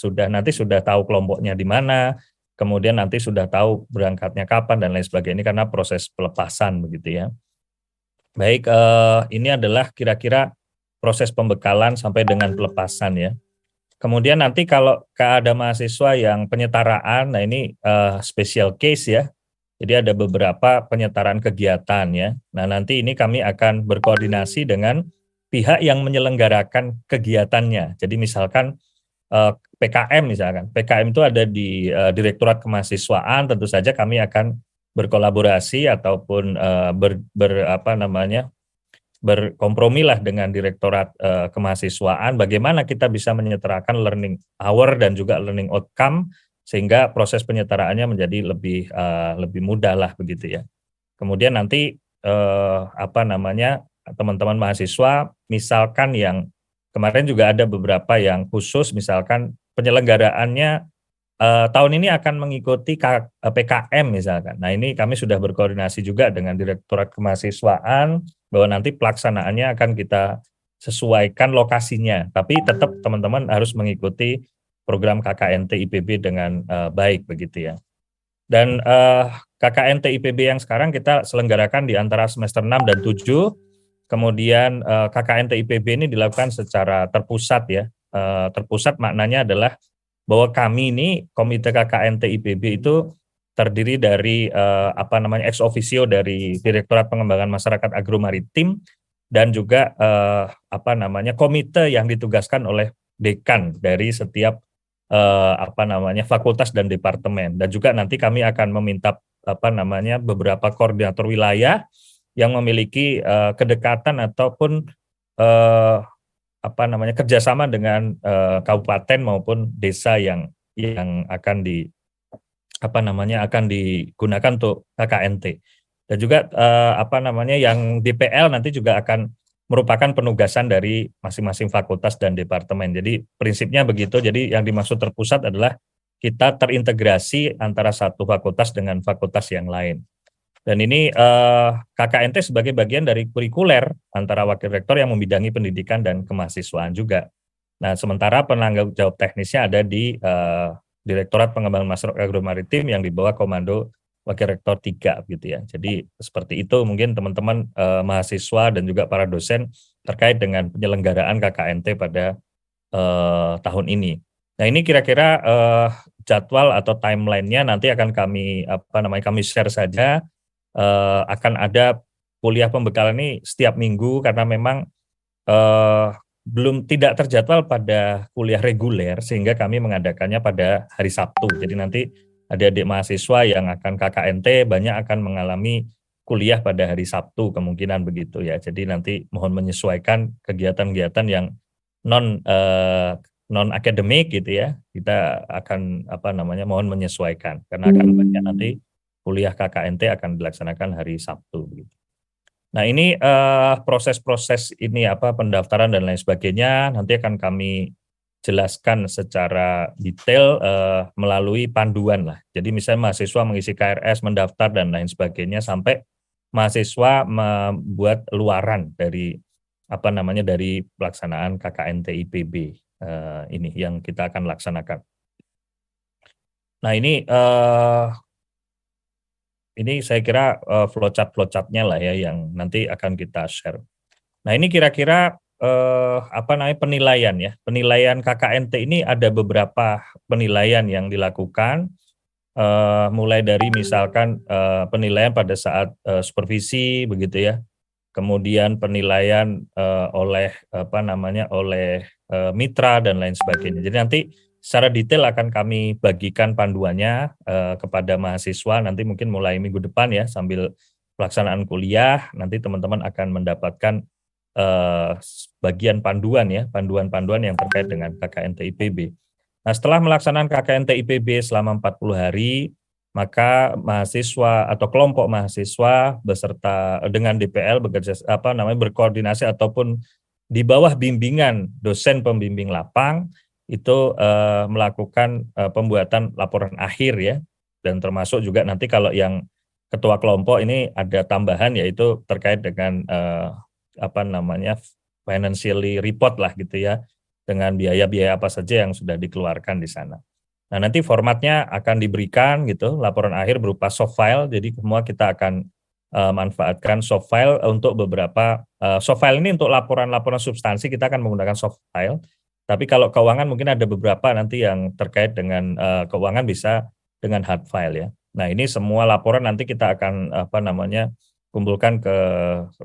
Speaker 3: tahu kelompoknya di mana, kemudian nanti sudah tahu berangkatnya kapan dan lain sebagainya, ini karena proses pelepasan begitu ya. Baik, ini adalah kira-kira proses pembekalan sampai dengan pelepasan ya. Kemudian nanti kalau ada mahasiswa yang penyetaraan, nah ini special case ya. Jadi ada beberapa penyetaraan kegiatan ya. Nah nanti ini kami akan berkoordinasi dengan pihak yang menyelenggarakan kegiatannya. Jadi misalkan PKM misalkan. PKM itu ada di Direktorat Kemahasiswaan, tentu saja kami akan berkolaborasi ataupun berkompromilah dengan Direktorat Kemahasiswaan bagaimana kita bisa menyetarakan learning hour dan juga learning outcome sehingga proses penyetaraannya menjadi lebih mudah lah begitu ya. Kemudian nanti teman-teman mahasiswa misalkan yang kemarin juga ada beberapa yang khusus misalkan penyelenggaraannya tahun ini akan mengikuti PKM misalkan. Nah ini kami sudah berkoordinasi juga dengan Direktorat Kemahasiswaan bahwa nanti pelaksanaannya akan kita sesuaikan lokasinya. Tapi tetap teman-teman harus mengikuti program KKNT IPB dengan baik begitu ya. Dan KKNT IPB yang sekarang kita selenggarakan di antara semester 6 dan 7. Kemudian KKNT IPB ini dilakukan secara terpusat ya. Terpusat maknanya adalah bahwa kami ini Komite KKNT IPB itu terdiri dari ex officio dari Direktorat Pengembangan Masyarakat Agromaritim dan juga komite yang ditugaskan oleh dekan dari setiap fakultas dan departemen. Dan juga nanti kami akan meminta beberapa koordinator wilayah yang memiliki kedekatan ataupun kerjasama dengan kabupaten maupun desa yang akan akan digunakan untuk KKNT. Dan juga yang DPL nanti juga akan merupakan penugasan dari masing-masing fakultas dan departemen. Jadi prinsipnya begitu. Jadi yang dimaksud terpusat adalah kita terintegrasi antara satu fakultas dengan fakultas yang lain. Dan ini KKNT sebagai bagian dari kurikuler antara wakil rektor yang membidangi pendidikan dan kemahasiswaan juga. Nah, sementara penanggung jawab teknisnya ada di Direktorat Pengembangan Masyarakat Agromaritim yang di bawah komando Wakil Rektor 3 gitu ya. Jadi seperti itu mungkin teman-teman mahasiswa dan juga para dosen terkait dengan penyelenggaraan KKNT pada tahun ini. Nah ini kira-kira jadwal atau timeline-nya nanti akan kami share saja. Akan ada kuliah pembekalan ini setiap minggu karena memang belum tidak terjadwal pada kuliah reguler sehingga kami mengadakannya pada hari Sabtu. Jadi nanti adik-adik mahasiswa yang akan KKNT banyak akan mengalami kuliah pada hari Sabtu kemungkinan begitu ya. Jadi nanti mohon menyesuaikan kegiatan-kegiatan yang non akademik gitu ya. Kita akan mohon menyesuaikan karena akan banyak nanti kuliah KKNT akan dilaksanakan hari Sabtu begitu. Nah ini proses-proses ini pendaftaran dan lain sebagainya nanti akan kami jelaskan secara detail melalui panduan lah. Jadi misalnya mahasiswa mengisi KRS, mendaftar dan lain sebagainya, sampai mahasiswa membuat luaran dari dari pelaksanaan KKNT IPB ini yang kita akan laksanakan. Nah ini saya kira flowchart-flowchartnya lah ya yang nanti akan kita share. Nah ini kira-kira penilaian ya. Penilaian KKNT ini ada beberapa penilaian yang dilakukan, mulai dari misalkan penilaian pada saat supervisi begitu ya. Kemudian penilaian oleh mitra dan lain sebagainya. Jadi nanti secara detail akan kami bagikan panduannya kepada mahasiswa nanti mungkin mulai minggu depan ya, sambil pelaksanaan kuliah nanti teman-teman akan mendapatkan bagian panduan ya, panduan-panduan yang terkait dengan KKNT IPB. Nah, setelah melaksanakan KKNT IPB selama 40 hari, maka mahasiswa atau kelompok mahasiswa beserta dengan DPL berkoordinasi ataupun di bawah bimbingan dosen pembimbing lapang itu melakukan pembuatan laporan akhir ya, dan termasuk juga nanti kalau yang ketua kelompok ini ada tambahan yaitu terkait dengan financially report lah gitu ya, dengan biaya-biaya apa saja yang sudah dikeluarkan di sana. Nah nanti formatnya akan diberikan gitu, laporan akhir berupa soft file, jadi semua kita akan manfaatkan soft file untuk beberapa, soft file ini untuk laporan-laporan substansi kita akan menggunakan soft file, tapi kalau keuangan mungkin ada beberapa nanti yang terkait dengan keuangan bisa dengan hard file ya. Nah ini semua laporan nanti kita akan kumpulkan ke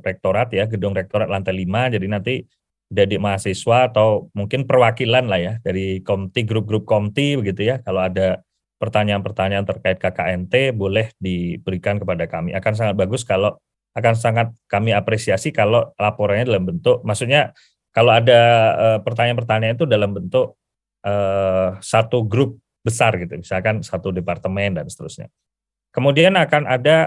Speaker 3: rektorat ya, gedung rektorat lantai 5, jadi nanti dari mahasiswa atau mungkin perwakilan lah ya dari komti, grup-grup komti begitu ya, kalau ada pertanyaan-pertanyaan terkait KKNT boleh diberikan kepada kami. Akan sangat bagus akan sangat kami apresiasi kalau laporannya dalam bentuk, maksudnya kalau ada pertanyaan-pertanyaan itu dalam bentuk satu grup besar gitu, misalkan satu departemen dan seterusnya. Kemudian akan ada,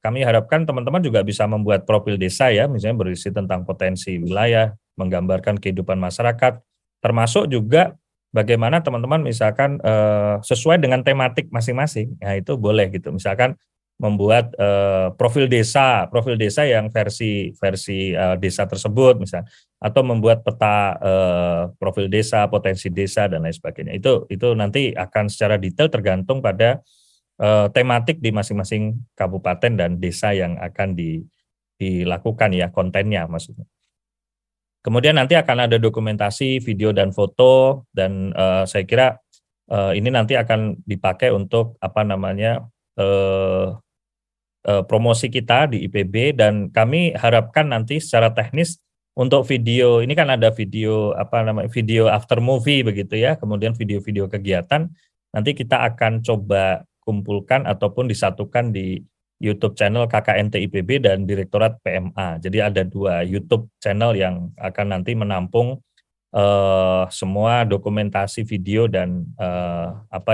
Speaker 3: kami harapkan teman-teman juga bisa membuat profil desa ya, misalnya berisi tentang potensi wilayah, menggambarkan kehidupan masyarakat, termasuk juga bagaimana teman-teman misalkan sesuai dengan tematik masing-masing, nah itu boleh gitu, misalkan membuat profil desa yang versi desa tersebut misalnya, atau membuat peta profil desa, potensi desa dan lain sebagainya. Itu nanti akan secara detail tergantung pada tematik di masing-masing kabupaten dan desa yang akan dilakukan ya, kontennya maksudnya. Kemudian nanti akan ada dokumentasi, video dan foto, dan saya kira ini nanti akan dipakai untuk promosi kita di IPB, dan kami harapkan nanti secara teknis untuk video ini kan ada video video after movie begitu ya, kemudian video-video kegiatan nanti kita akan coba kumpulkan ataupun disatukan di YouTube channel KKNT IPB dan Direktorat PMA. Jadi ada 2 YouTube channel yang akan nanti menampung semua dokumentasi video dan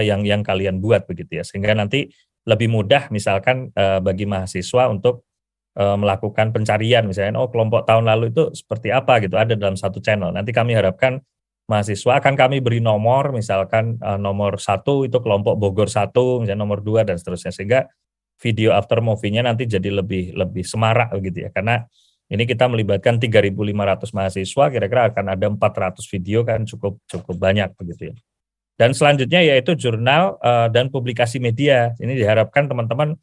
Speaker 3: yang kalian buat begitu ya, sehingga nanti lebih mudah misalkan bagi mahasiswa untuk melakukan pencarian, misalnya kelompok tahun lalu itu seperti apa gitu, ada dalam satu channel. Nanti kami harapkan mahasiswa akan kami beri nomor, misalkan nomor 1 itu kelompok Bogor 1, misalnya nomor 2 dan seterusnya, sehingga video after movie-nya nanti jadi lebih semarak gitu ya, karena ini kita melibatkan 3.500 mahasiswa, kira-kira akan ada 400 video, kan cukup banyak begitu ya. Dan selanjutnya yaitu jurnal dan publikasi media. Ini diharapkan teman-teman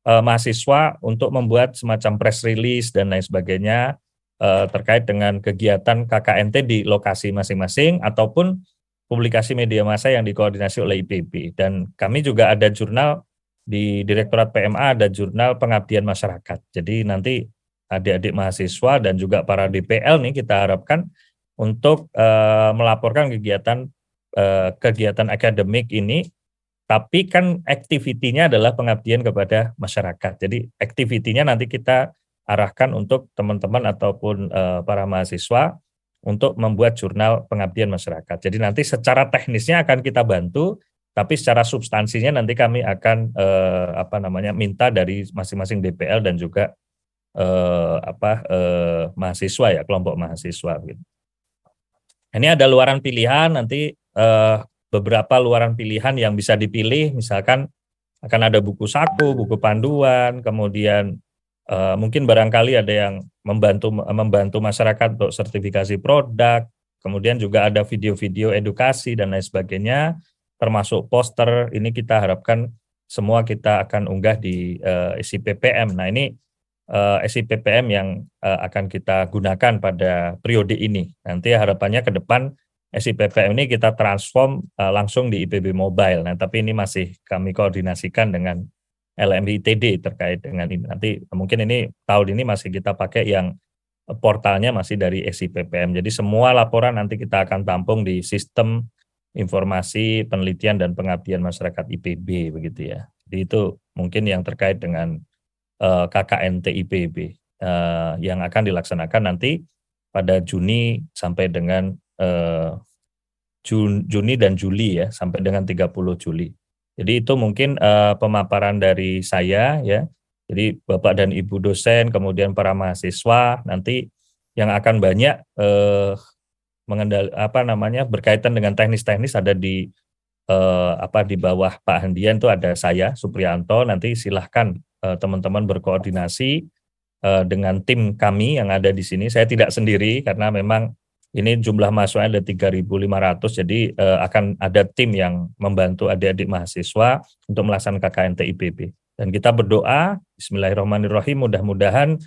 Speaker 3: mahasiswa untuk membuat semacam press release dan lain sebagainya terkait dengan kegiatan KKNT di lokasi masing-masing, ataupun publikasi media massa yang dikoordinasi oleh IPB. Dan kami juga ada jurnal di Direktorat PMA, ada jurnal pengabdian masyarakat. Jadi nanti adik-adik mahasiswa dan juga para DPL nih kita harapkan untuk melaporkan kegiatan akademik ini, tapi kan aktivitinya adalah pengabdian kepada masyarakat. Jadi aktivitinya nanti kita arahkan untuk teman-teman ataupun para mahasiswa untuk membuat jurnal pengabdian masyarakat. Jadi nanti secara teknisnya akan kita bantu, tapi secara substansinya nanti kami akan minta dari masing-masing DPL dan juga mahasiswa ya, kelompok mahasiswa gitu. Ini ada luaran pilihan, nanti beberapa luaran pilihan yang bisa dipilih, misalkan akan ada buku saku, buku panduan, kemudian mungkin barangkali ada yang membantu masyarakat untuk sertifikasi produk, kemudian juga ada video-video edukasi dan lain sebagainya, termasuk poster. Ini kita harapkan semua kita akan unggah di SIPPM. Nah ini SIPPM yang akan kita gunakan pada periode ini. Nanti harapannya ke depan SIPPM ini kita transform langsung di IPB Mobile. Nah tapi ini masih kami koordinasikan dengan LMI ITD terkait dengan ini. Nanti mungkin ini tahun ini masih kita pakai yang portalnya masih dari SIPPM. Jadi semua laporan nanti kita akan tampung di sistem informasi penelitian dan pengabdian masyarakat IPB begitu ya. Jadi itu mungkin yang terkait dengan KKNT IPB yang akan dilaksanakan nanti pada Juni sampai dengan Juni dan Juli ya, sampai dengan 30 Juli. Jadi itu mungkin pemaparan dari saya ya. Jadi Bapak dan Ibu dosen, kemudian para mahasiswa nanti yang akan banyak berkaitan dengan teknis-teknis ada di di bawah Pak Handian itu ada saya Supriyanto. Nanti silahkan teman-teman berkoordinasi dengan tim kami yang ada di sini. Saya tidak sendiri karena memang ini jumlah mahasiswa ada 3.500, jadi akan ada tim yang membantu adik-adik mahasiswa untuk melaksanakan KKNT IPB. Dan kita berdoa, Bismillahirrahmanirrahim, mudah-mudahan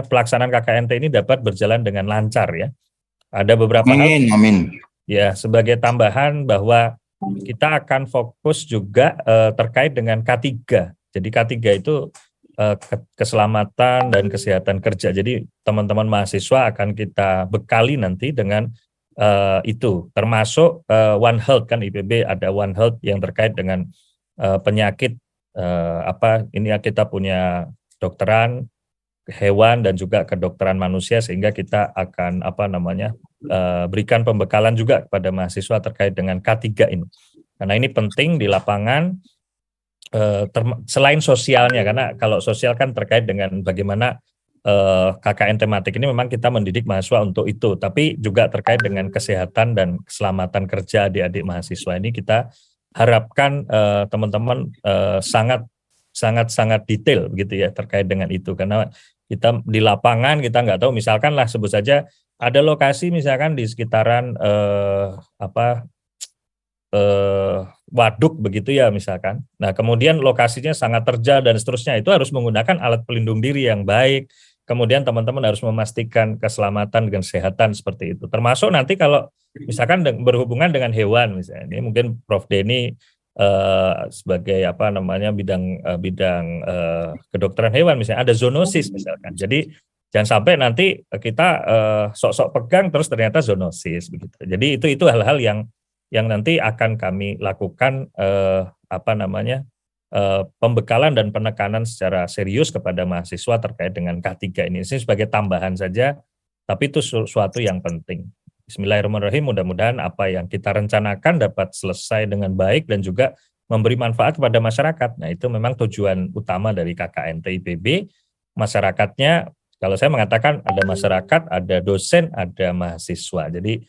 Speaker 3: pelaksanaan KKNT ini dapat berjalan dengan lancar ya. Ada beberapa hal.
Speaker 5: Amin.
Speaker 3: Ya, sebagai tambahan bahwa kita akan fokus juga terkait dengan K3. Jadi K3 itu keselamatan dan kesehatan kerja. Jadi teman-teman mahasiswa akan kita bekali nanti dengan itu, termasuk One Health, kan IPB ada One Health yang terkait dengan penyakit ini kita punya dokteran hewan dan juga kedokteran manusia, sehingga kita akan berikan pembekalan juga kepada mahasiswa terkait dengan K3 ini. Karena ini penting di lapangan. Selain sosialnya, karena kalau sosial kan terkait dengan bagaimana KKN tematik ini memang kita mendidik mahasiswa untuk itu, tapi juga terkait dengan kesehatan dan keselamatan kerja adik-adik mahasiswa ini kita harapkan teman-teman sangat detail begitu ya terkait dengan itu, karena kita di lapangan kita nggak tahu, misalkan lah sebut saja ada lokasi misalkan di sekitaran waduk begitu ya misalkan. Nah kemudian lokasinya sangat terjal dan seterusnya, itu harus menggunakan alat pelindung diri yang baik. Kemudian teman-teman harus memastikan keselamatan dan kesehatan seperti itu. Termasuk nanti kalau misalkan berhubungan dengan hewan misalnya, ini mungkin Prof Denny sebagai bidang kedokteran hewan misalnya ada zoonosis misalkan. Jadi jangan sampai nanti kita sok-sok pegang terus ternyata zoonosis begitu. Jadi itu hal-hal yang nanti akan kami lakukan pembekalan dan penekanan secara serius kepada mahasiswa terkait dengan K3 ini. Ini sebagai tambahan saja, tapi itu sesuatu yang penting. Bismillahirrahmanirrahim, mudah-mudahan apa yang kita rencanakan dapat selesai dengan baik dan juga memberi manfaat kepada masyarakat. Nah itu memang tujuan utama dari KKNT IPB. Masyarakatnya, kalau saya mengatakan ada masyarakat, ada dosen, ada mahasiswa. Jadi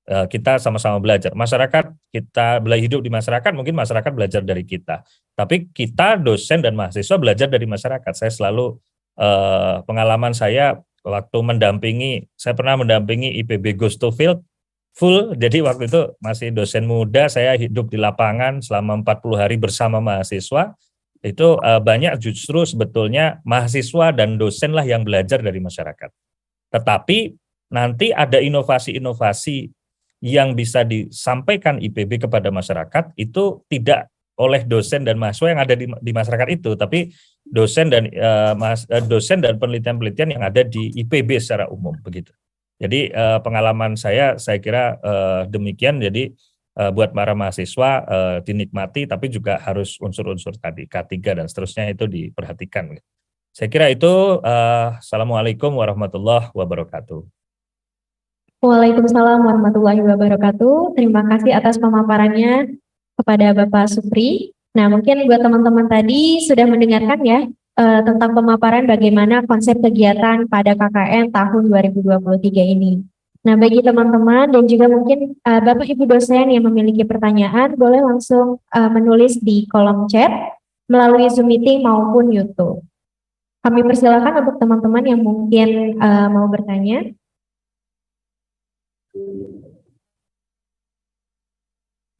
Speaker 3: kita sama-sama belajar. Masyarakat, kita hidup di masyarakat, mungkin masyarakat belajar dari kita. Tapi kita, dosen dan mahasiswa belajar dari masyarakat. Saya selalu, pengalaman saya waktu saya pernah mendampingi IPB Goes to Field full, jadi waktu itu masih dosen muda, saya hidup di lapangan selama 40 hari bersama mahasiswa. Itu banyak justru sebetulnya mahasiswa dan dosen lah yang belajar dari masyarakat. Tetapi nanti ada inovasi-inovasi yang bisa disampaikan IPB kepada masyarakat itu tidak oleh dosen dan mahasiswa yang ada di masyarakat itu, tapi dosen dan penelitian-penelitian yang ada di IPB secara umum begitu. Jadi pengalaman saya kira demikian. Jadi buat para mahasiswa dinikmati, tapi juga harus unsur-unsur tadi K3 dan seterusnya itu diperhatikan. Saya kira itu. Assalamualaikum warahmatullahi wabarakatuh.
Speaker 1: Waalaikumsalam warahmatullahi wabarakatuh. Terima kasih atas pemaparannya kepada Bapak Supri. Nah, mungkin buat teman-teman tadi sudah mendengarkan ya tentang pemaparan bagaimana konsep kegiatan pada KKN tahun 2023 ini. Nah, bagi teman-teman dan juga mungkin Bapak Ibu dosen yang memiliki pertanyaan, boleh langsung menulis di kolom chat melalui Zoom Meeting maupun YouTube. Kami persilakan untuk teman-teman yang mungkin mau bertanya.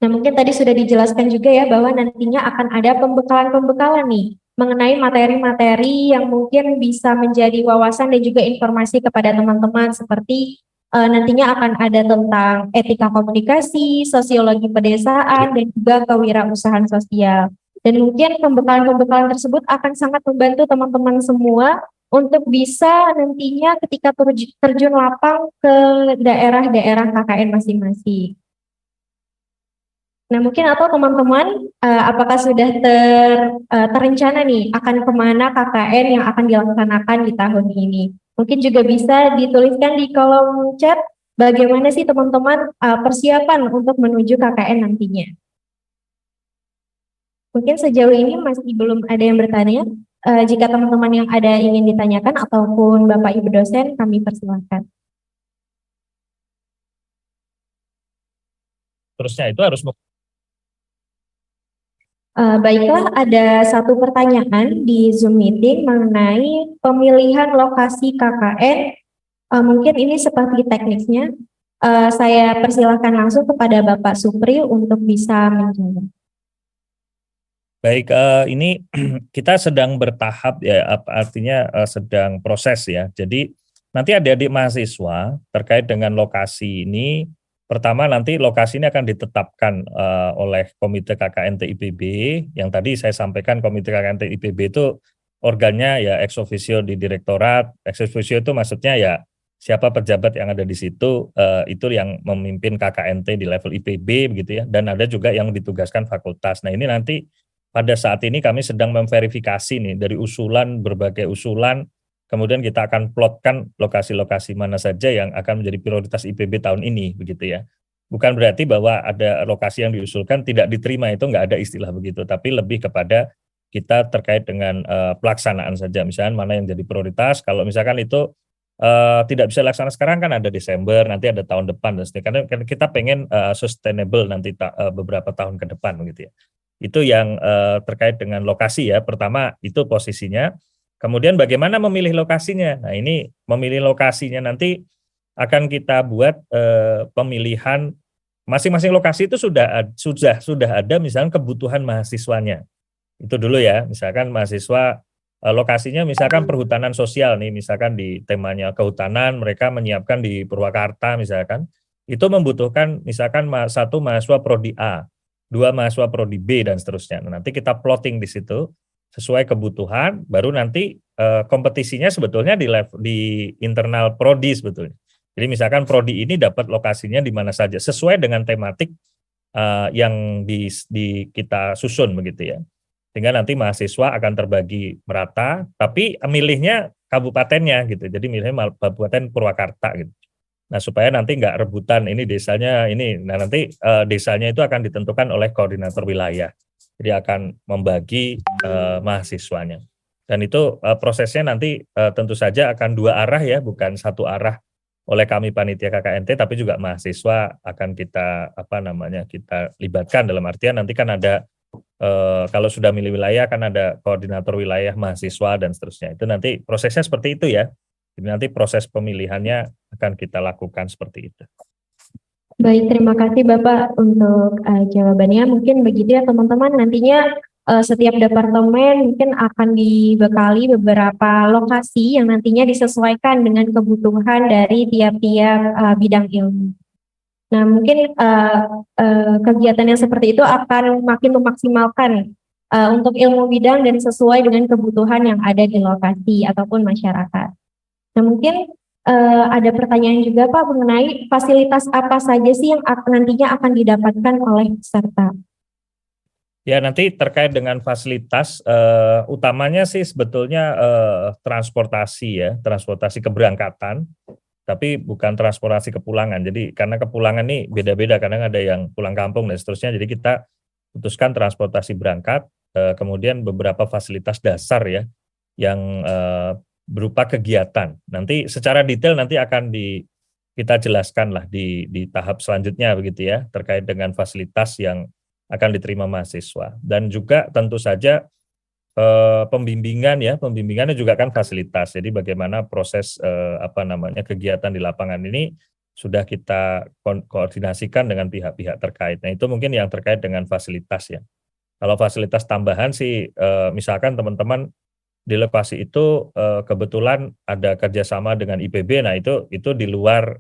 Speaker 1: Nah, mungkin tadi sudah dijelaskan juga ya bahwa nantinya akan ada pembekalan-pembekalan nih mengenai materi-materi yang mungkin bisa menjadi wawasan dan juga informasi kepada teman-teman seperti nantinya akan ada tentang etika komunikasi, sosiologi pedesaan, dan juga kewirausahaan sosial. Dan mungkin pembekalan-pembekalan tersebut akan sangat membantu teman-teman semua untuk bisa nantinya ketika terjun lapang ke daerah-daerah KKN masing-masing. Nah, mungkin atau teman-teman, apakah sudah terencana nih akan kemana KKN yang akan dilaksanakan di tahun ini? Mungkin juga bisa dituliskan di kolom chat bagaimana sih teman-teman persiapan untuk menuju KKN nantinya. Mungkin sejauh ini masih belum ada yang bertanya. Jika teman-teman yang ada ingin ditanyakan ataupun Bapak Ibu dosen, kami persilakan.
Speaker 3: Terusnya itu harus
Speaker 1: baiklah, ada satu pertanyaan di Zoom Meeting mengenai pemilihan lokasi KKN. Mungkin ini seperti teknisnya. Saya persilahkan langsung kepada Bapak Supri untuk bisa menjawab.
Speaker 3: Baik, ini kita sedang bertahap ya, artinya sedang proses ya. Jadi nanti adik-adik mahasiswa terkait dengan lokasi ini, pertama nanti lokasi ini akan ditetapkan oleh Komite KKN TIPB, yang tadi saya sampaikan Komite KKN TIPB itu organnya ya ex officio di direktorat, ex officio itu maksudnya ya siapa pejabat yang ada di situ, itu yang memimpin KKNT di level IPB begitu ya, dan ada juga yang ditugaskan fakultas. Nah ini nanti pada saat ini kami sedang memverifikasi nih dari berbagai usulan, kemudian kita akan plotkan lokasi-lokasi mana saja yang akan menjadi prioritas IPB tahun ini, begitu ya. Bukan berarti bahwa ada lokasi yang diusulkan tidak diterima, itu nggak ada istilah begitu, tapi lebih kepada kita terkait dengan pelaksanaan saja, misalnya mana yang jadi prioritas. Kalau misalkan itu tidak bisa dilaksanakan sekarang kan ada Desember, nanti ada tahun depan, dan karena kita pengen sustainable nanti beberapa tahun ke depan, begitu ya. Itu yang terkait dengan lokasi ya. Pertama itu posisinya. Kemudian bagaimana memilih lokasinya. Nah ini memilih lokasinya nanti akan kita buat pemilihan masing-masing lokasi itu sudah ada misalnya kebutuhan mahasiswanya. Itu dulu ya. Misalkan mahasiswa lokasinya misalkan perhutanan sosial nih, misalkan di temanya kehutanan mereka menyiapkan di Purwakarta misalkan. Itu membutuhkan misalkan satu mahasiswa prodi A, 2 mahasiswa prodi B dan seterusnya. Nah, nanti kita plotting di situ sesuai kebutuhan, baru nanti kompetisinya sebetulnya di internal prodi sebetulnya. Jadi misalkan prodi ini dapat lokasinya di mana saja sesuai dengan tematik yang kita susun begitu ya. Sehingga nanti mahasiswa akan terbagi merata, tapi milihnya kabupatennya gitu. Jadi milihnya Kabupaten Purwakarta gitu. Nah, supaya nanti nggak rebutan ini desanya ini. Nah, nanti desanya itu akan ditentukan oleh koordinator wilayah. Jadi akan membagi mahasiswanya. Dan itu prosesnya nanti tentu saja akan 2 arah ya, bukan 1 arah oleh kami panitia KKNT, tapi juga mahasiswa akan kita kita libatkan, dalam artian nanti kan ada kalau sudah milih wilayah kan ada koordinator wilayah mahasiswa dan seterusnya. Itu nanti prosesnya seperti itu ya. Jadi nanti proses pemilihannya akan kita lakukan seperti itu.
Speaker 1: Baik, terima kasih Bapak untuk jawabannya. Mungkin begitu ya teman-teman, nantinya setiap departemen mungkin akan dibekali beberapa lokasi yang nantinya disesuaikan dengan kebutuhan dari tiap-tiap bidang ilmu. Nah, mungkin kegiatan yang seperti itu akan makin memaksimalkan untuk ilmu bidang dan sesuai dengan kebutuhan yang ada di lokasi ataupun masyarakat. Nah, mungkin ada pertanyaan juga Pak mengenai fasilitas apa saja sih yang nantinya akan didapatkan oleh peserta.
Speaker 3: Ya, nanti terkait dengan fasilitas utamanya sih sebetulnya transportasi ya, transportasi keberangkatan, tapi bukan transportasi kepulangan. Jadi karena kepulangan nih beda-beda, kadang ada yang pulang kampung dan seterusnya. Jadi kita putuskan transportasi berangkat, kemudian beberapa fasilitas dasar ya yang berupa kegiatan. Nanti secara detail nanti akan kita jelaskan lah di tahap selanjutnya begitu ya, terkait dengan fasilitas yang akan diterima mahasiswa. Dan juga tentu saja pembimbingannya juga kan fasilitas. Jadi bagaimana proses kegiatan di lapangan ini sudah kita koordinasikan dengan pihak-pihak terkait. Nah, itu mungkin yang terkait dengan fasilitas ya. Kalau fasilitas tambahan sih misalkan teman-teman di lokasi itu kebetulan ada kerjasama dengan IPB, nah itu di luar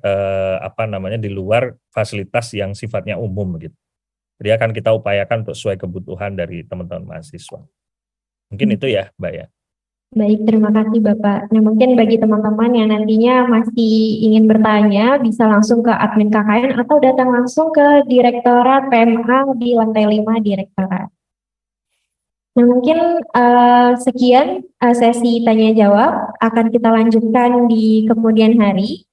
Speaker 3: di luar fasilitas yang sifatnya umum gitu. Jadi akan kita upayakan untuk sesuai kebutuhan dari teman-teman mahasiswa. Mungkin itu ya, Mbak ya.
Speaker 1: Baik, terima kasih Bapak. Nah, mungkin bagi teman-teman yang nantinya masih ingin bertanya, bisa langsung ke admin KKN atau datang langsung ke Direktorat PMA di lantai 5 Direktorat. Nah, mungkin sekian sesi tanya jawab, akan kita lanjutkan di kemudian hari.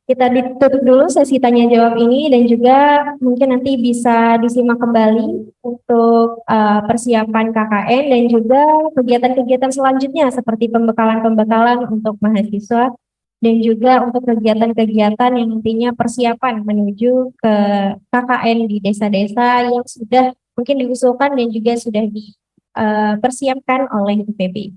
Speaker 1: Kita ditutup dulu sesi tanya jawab ini, dan juga mungkin nanti bisa disimak kembali untuk persiapan KKN dan juga kegiatan-kegiatan selanjutnya seperti pembekalan-pembekalan untuk mahasiswa dan juga untuk kegiatan-kegiatan yang nantinya persiapan menuju ke KKN di desa-desa yang sudah mungkin diusulkan dan juga sudah dipersiapkan oleh IPB.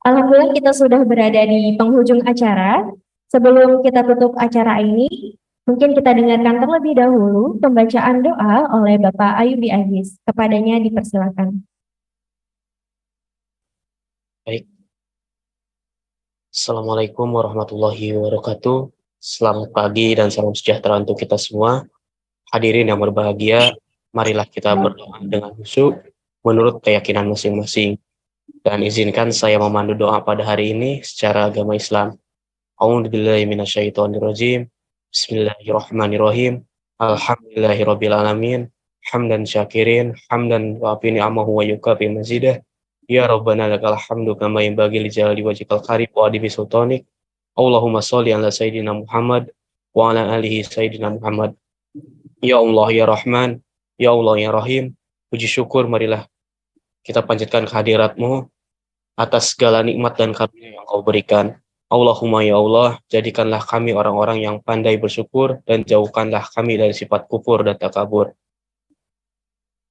Speaker 1: Alhamdulillah kita sudah berada di penghujung acara. Sebelum kita tutup acara ini, mungkin kita dengarkan terlebih dahulu pembacaan doa oleh Bapak Ayubi Aziz. Kepadanya dipersilakan.
Speaker 7: Baik. Assalamualaikum warahmatullahi wabarakatuh. Selamat pagi dan salam sejahtera untuk kita semua. Hadirin yang berbahagia, marilah kita berdoa dengan khusyuk menurut keyakinan masing-masing. Dan izinkan saya memandu doa pada hari ini secara agama Islam. A'udzubillahi minasyaitonirrajim. Bismillahirrahmanirrahim. Alhamdulillahirabbil alamin. Hamdan syakirin, hamdan wafi ni'amahu wa yukafi mazidah. Ya Rabbana lakal hamdu kama yanbaghi li jalali wajhikal karim wa adimi sultanik. Allahumma sholli ala sayyidina Muhammad wa ala alihi sayyidina Muhammad. Ya Allah ya Rahman, ya Allah ya Rahim. Puji syukur marilah kita panjatkan kehadirat-Mu atas segala nikmat dan karunia yang Kau berikan. Allahumma ya Allah, jadikanlah kami orang-orang yang pandai bersyukur dan jauhkanlah kami dari sifat kufur dan takabur.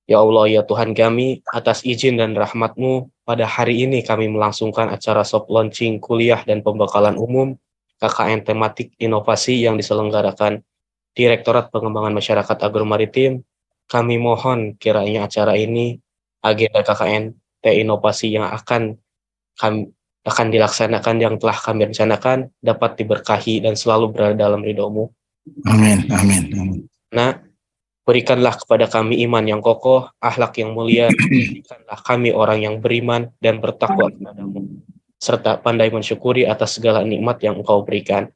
Speaker 7: Ya Allah ya Tuhan kami, atas izin dan rahmat-Mu, pada hari ini kami melangsungkan acara soft launching kuliah dan pembekalan umum KKN tematik inovasi yang diselenggarakan Direktorat Pengembangan Masyarakat Agromaritim. Kami mohon kiranya acara ini, agenda KKN inovasi yang akan dilaksanakan, yang telah kami rencanakan, dapat diberkahi dan selalu berada dalam ridho-Mu.
Speaker 5: Amin, amin, amin.
Speaker 7: Nah, berikanlah kepada kami iman yang kokoh, akhlak yang mulia, berikanlah kami orang yang beriman dan bertakwa kepada-Mu, serta pandai mensyukuri atas segala nikmat yang Engkau berikan.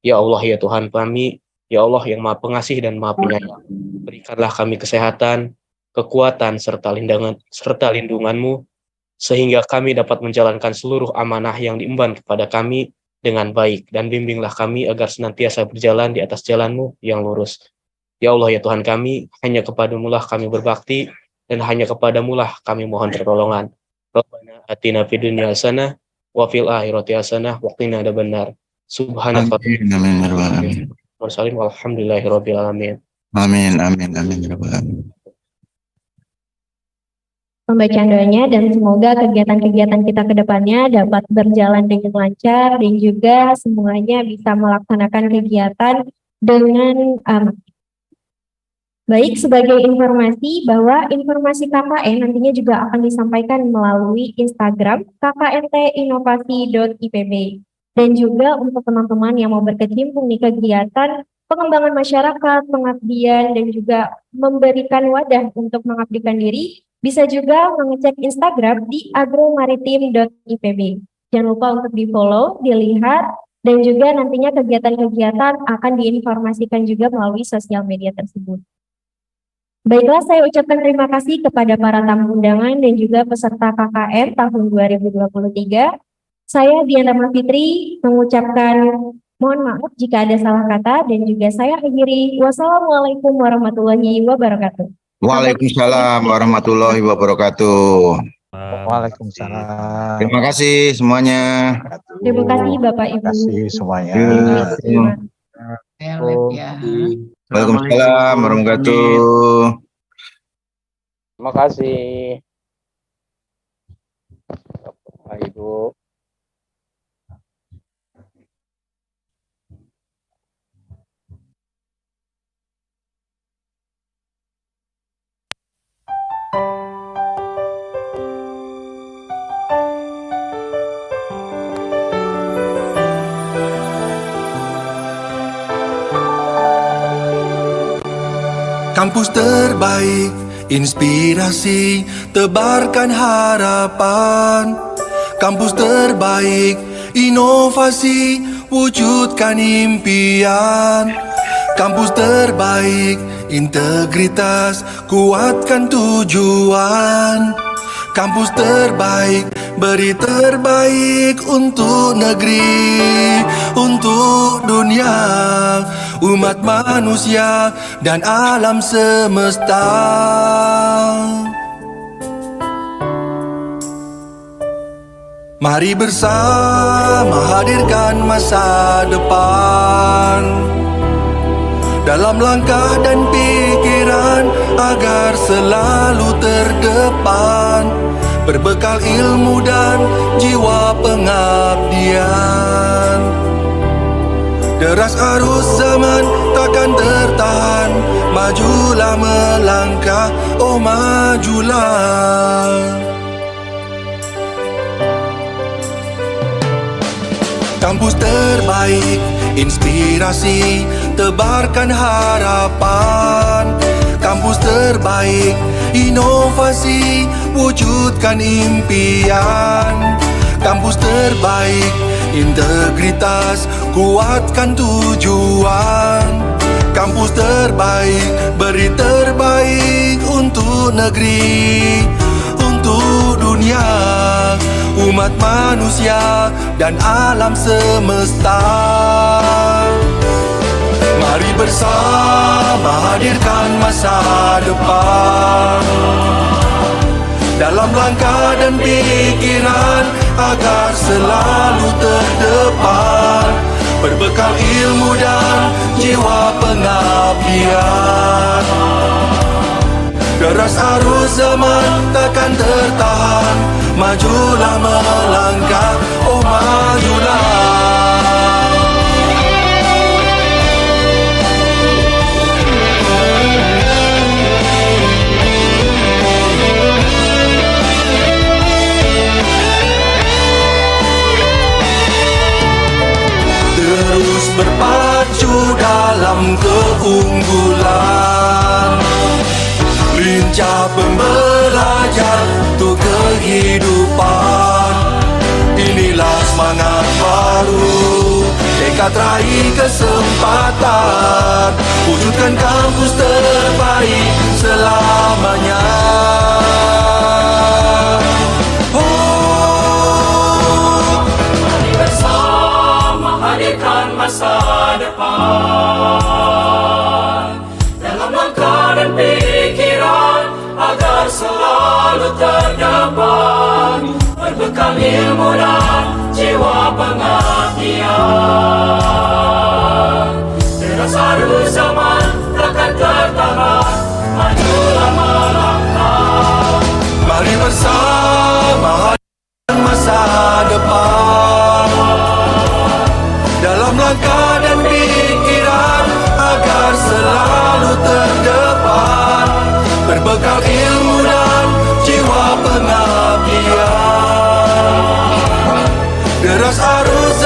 Speaker 7: Ya Allah ya Tuhan kami, ya Allah yang Maha Pengasih dan Maha Penyayang, berikanlah kami kesehatan, kekuatan, serta lindungan-Mu, sehingga kami dapat menjalankan seluruh amanah yang diemban kepada kami dengan baik, dan bimbinglah kami agar senantiasa berjalan di atas jalan-Mu yang lurus. Ya Allah ya Tuhan kami, hanya kepadamu lah kami berbakti, dan hanya kepadamu lah kami mohon pertolongan. Rabbana atina fid dunya hasanah wa fil akhirati hasanah wa qina adzabannar. Subhanaka
Speaker 5: Amin.
Speaker 7: Wassalamualaikum walhamdulillahirabbil alamin.
Speaker 5: Amin, amin, amin.
Speaker 1: Pembacaan doanya, dan semoga kegiatan-kegiatan kita ke depannya dapat berjalan dengan lancar dan juga semuanya bisa melaksanakan kegiatan dengan aman. Baik, sebagai informasi bahwa informasi KKN nantinya juga akan disampaikan melalui Instagram kkntinovasi.ipb. Dan juga untuk teman-teman yang mau berkecimpung di kegiatan pengembangan masyarakat, pengabdian, dan juga memberikan wadah untuk mengabdikan diri, bisa juga mengecek Instagram di agromaritim.ipb. Jangan lupa untuk di-follow, dilihat, dan juga nantinya kegiatan-kegiatan akan diinformasikan juga melalui sosial media tersebut. Baiklah, saya ucapkan terima kasih kepada para tamu undangan dan juga peserta KKN tahun 2023. Saya Diana Fitri mengucapkan mohon maaf jika ada salah kata, dan juga saya akhiri. Wassalamualaikum warahmatullahi wabarakatuh.
Speaker 5: Waalaikumsalam warahmatullahi wabarakatuh.
Speaker 4: Waalaikumsalam.
Speaker 5: Terima kasih semuanya.
Speaker 1: Terima kasih Bapak Ibu.
Speaker 4: Terima kasih semuanya.
Speaker 5: Waalaikumsalam warahmatullahi wabarakatuh.
Speaker 8: Terima kasih. Bapak Ibu.
Speaker 9: Kampus terbaik, inspirasi, tebarkan harapan. Kampus terbaik, inovasi, wujudkan impian. Kampus terbaik, integritas, kuatkan tujuan. Kampus terbaik, beri terbaik untuk negeri, untuk dunia, umat manusia, dan alam semesta. Mari bersama hadirkan masa depan dalam langkah dan pikiran agar selalu terdepan, berbekal ilmu dan jiwa pengabdian. Deras arus zaman takkan tertahan, majulah melangkah, oh majulah. Kampus terbaik, inspirasi, tebarkan harapan. Kampus terbaik, inovasi, wujudkan impian. Kampus terbaik, integritas, kuatkan tujuan. Kampus terbaik, beri terbaik untuk negeri, untuk dunia, umat manusia, dan alam semesta. Mari bersama hadirkan masa depan dalam langkah dan pikiran agar selalu terdepan, berbekal ilmu dan jiwa pengabdian. Deras arus zaman takkan tertahan, majulah melangkah, oh majulah. Terus berpacu dalam keunggulan, lincah pembelajar untuk kehidupan. Inilah semangat baru, tekad raih kesempatan, wujudkan kampus terbaik selamanya. Mari bersama hadirkan masa depan dalam langkah dan pikiran agar selalu terdepan, berbekal ilmu dan jiwa pengabdian. Deras arus zaman takkan tertahan, majulah melangkah. Mari bersama hadirkan masa depan dalam langkah dan pikiran agar selalu terdepan, berbekal ilmu dan jiwa pengabdian. Deras arus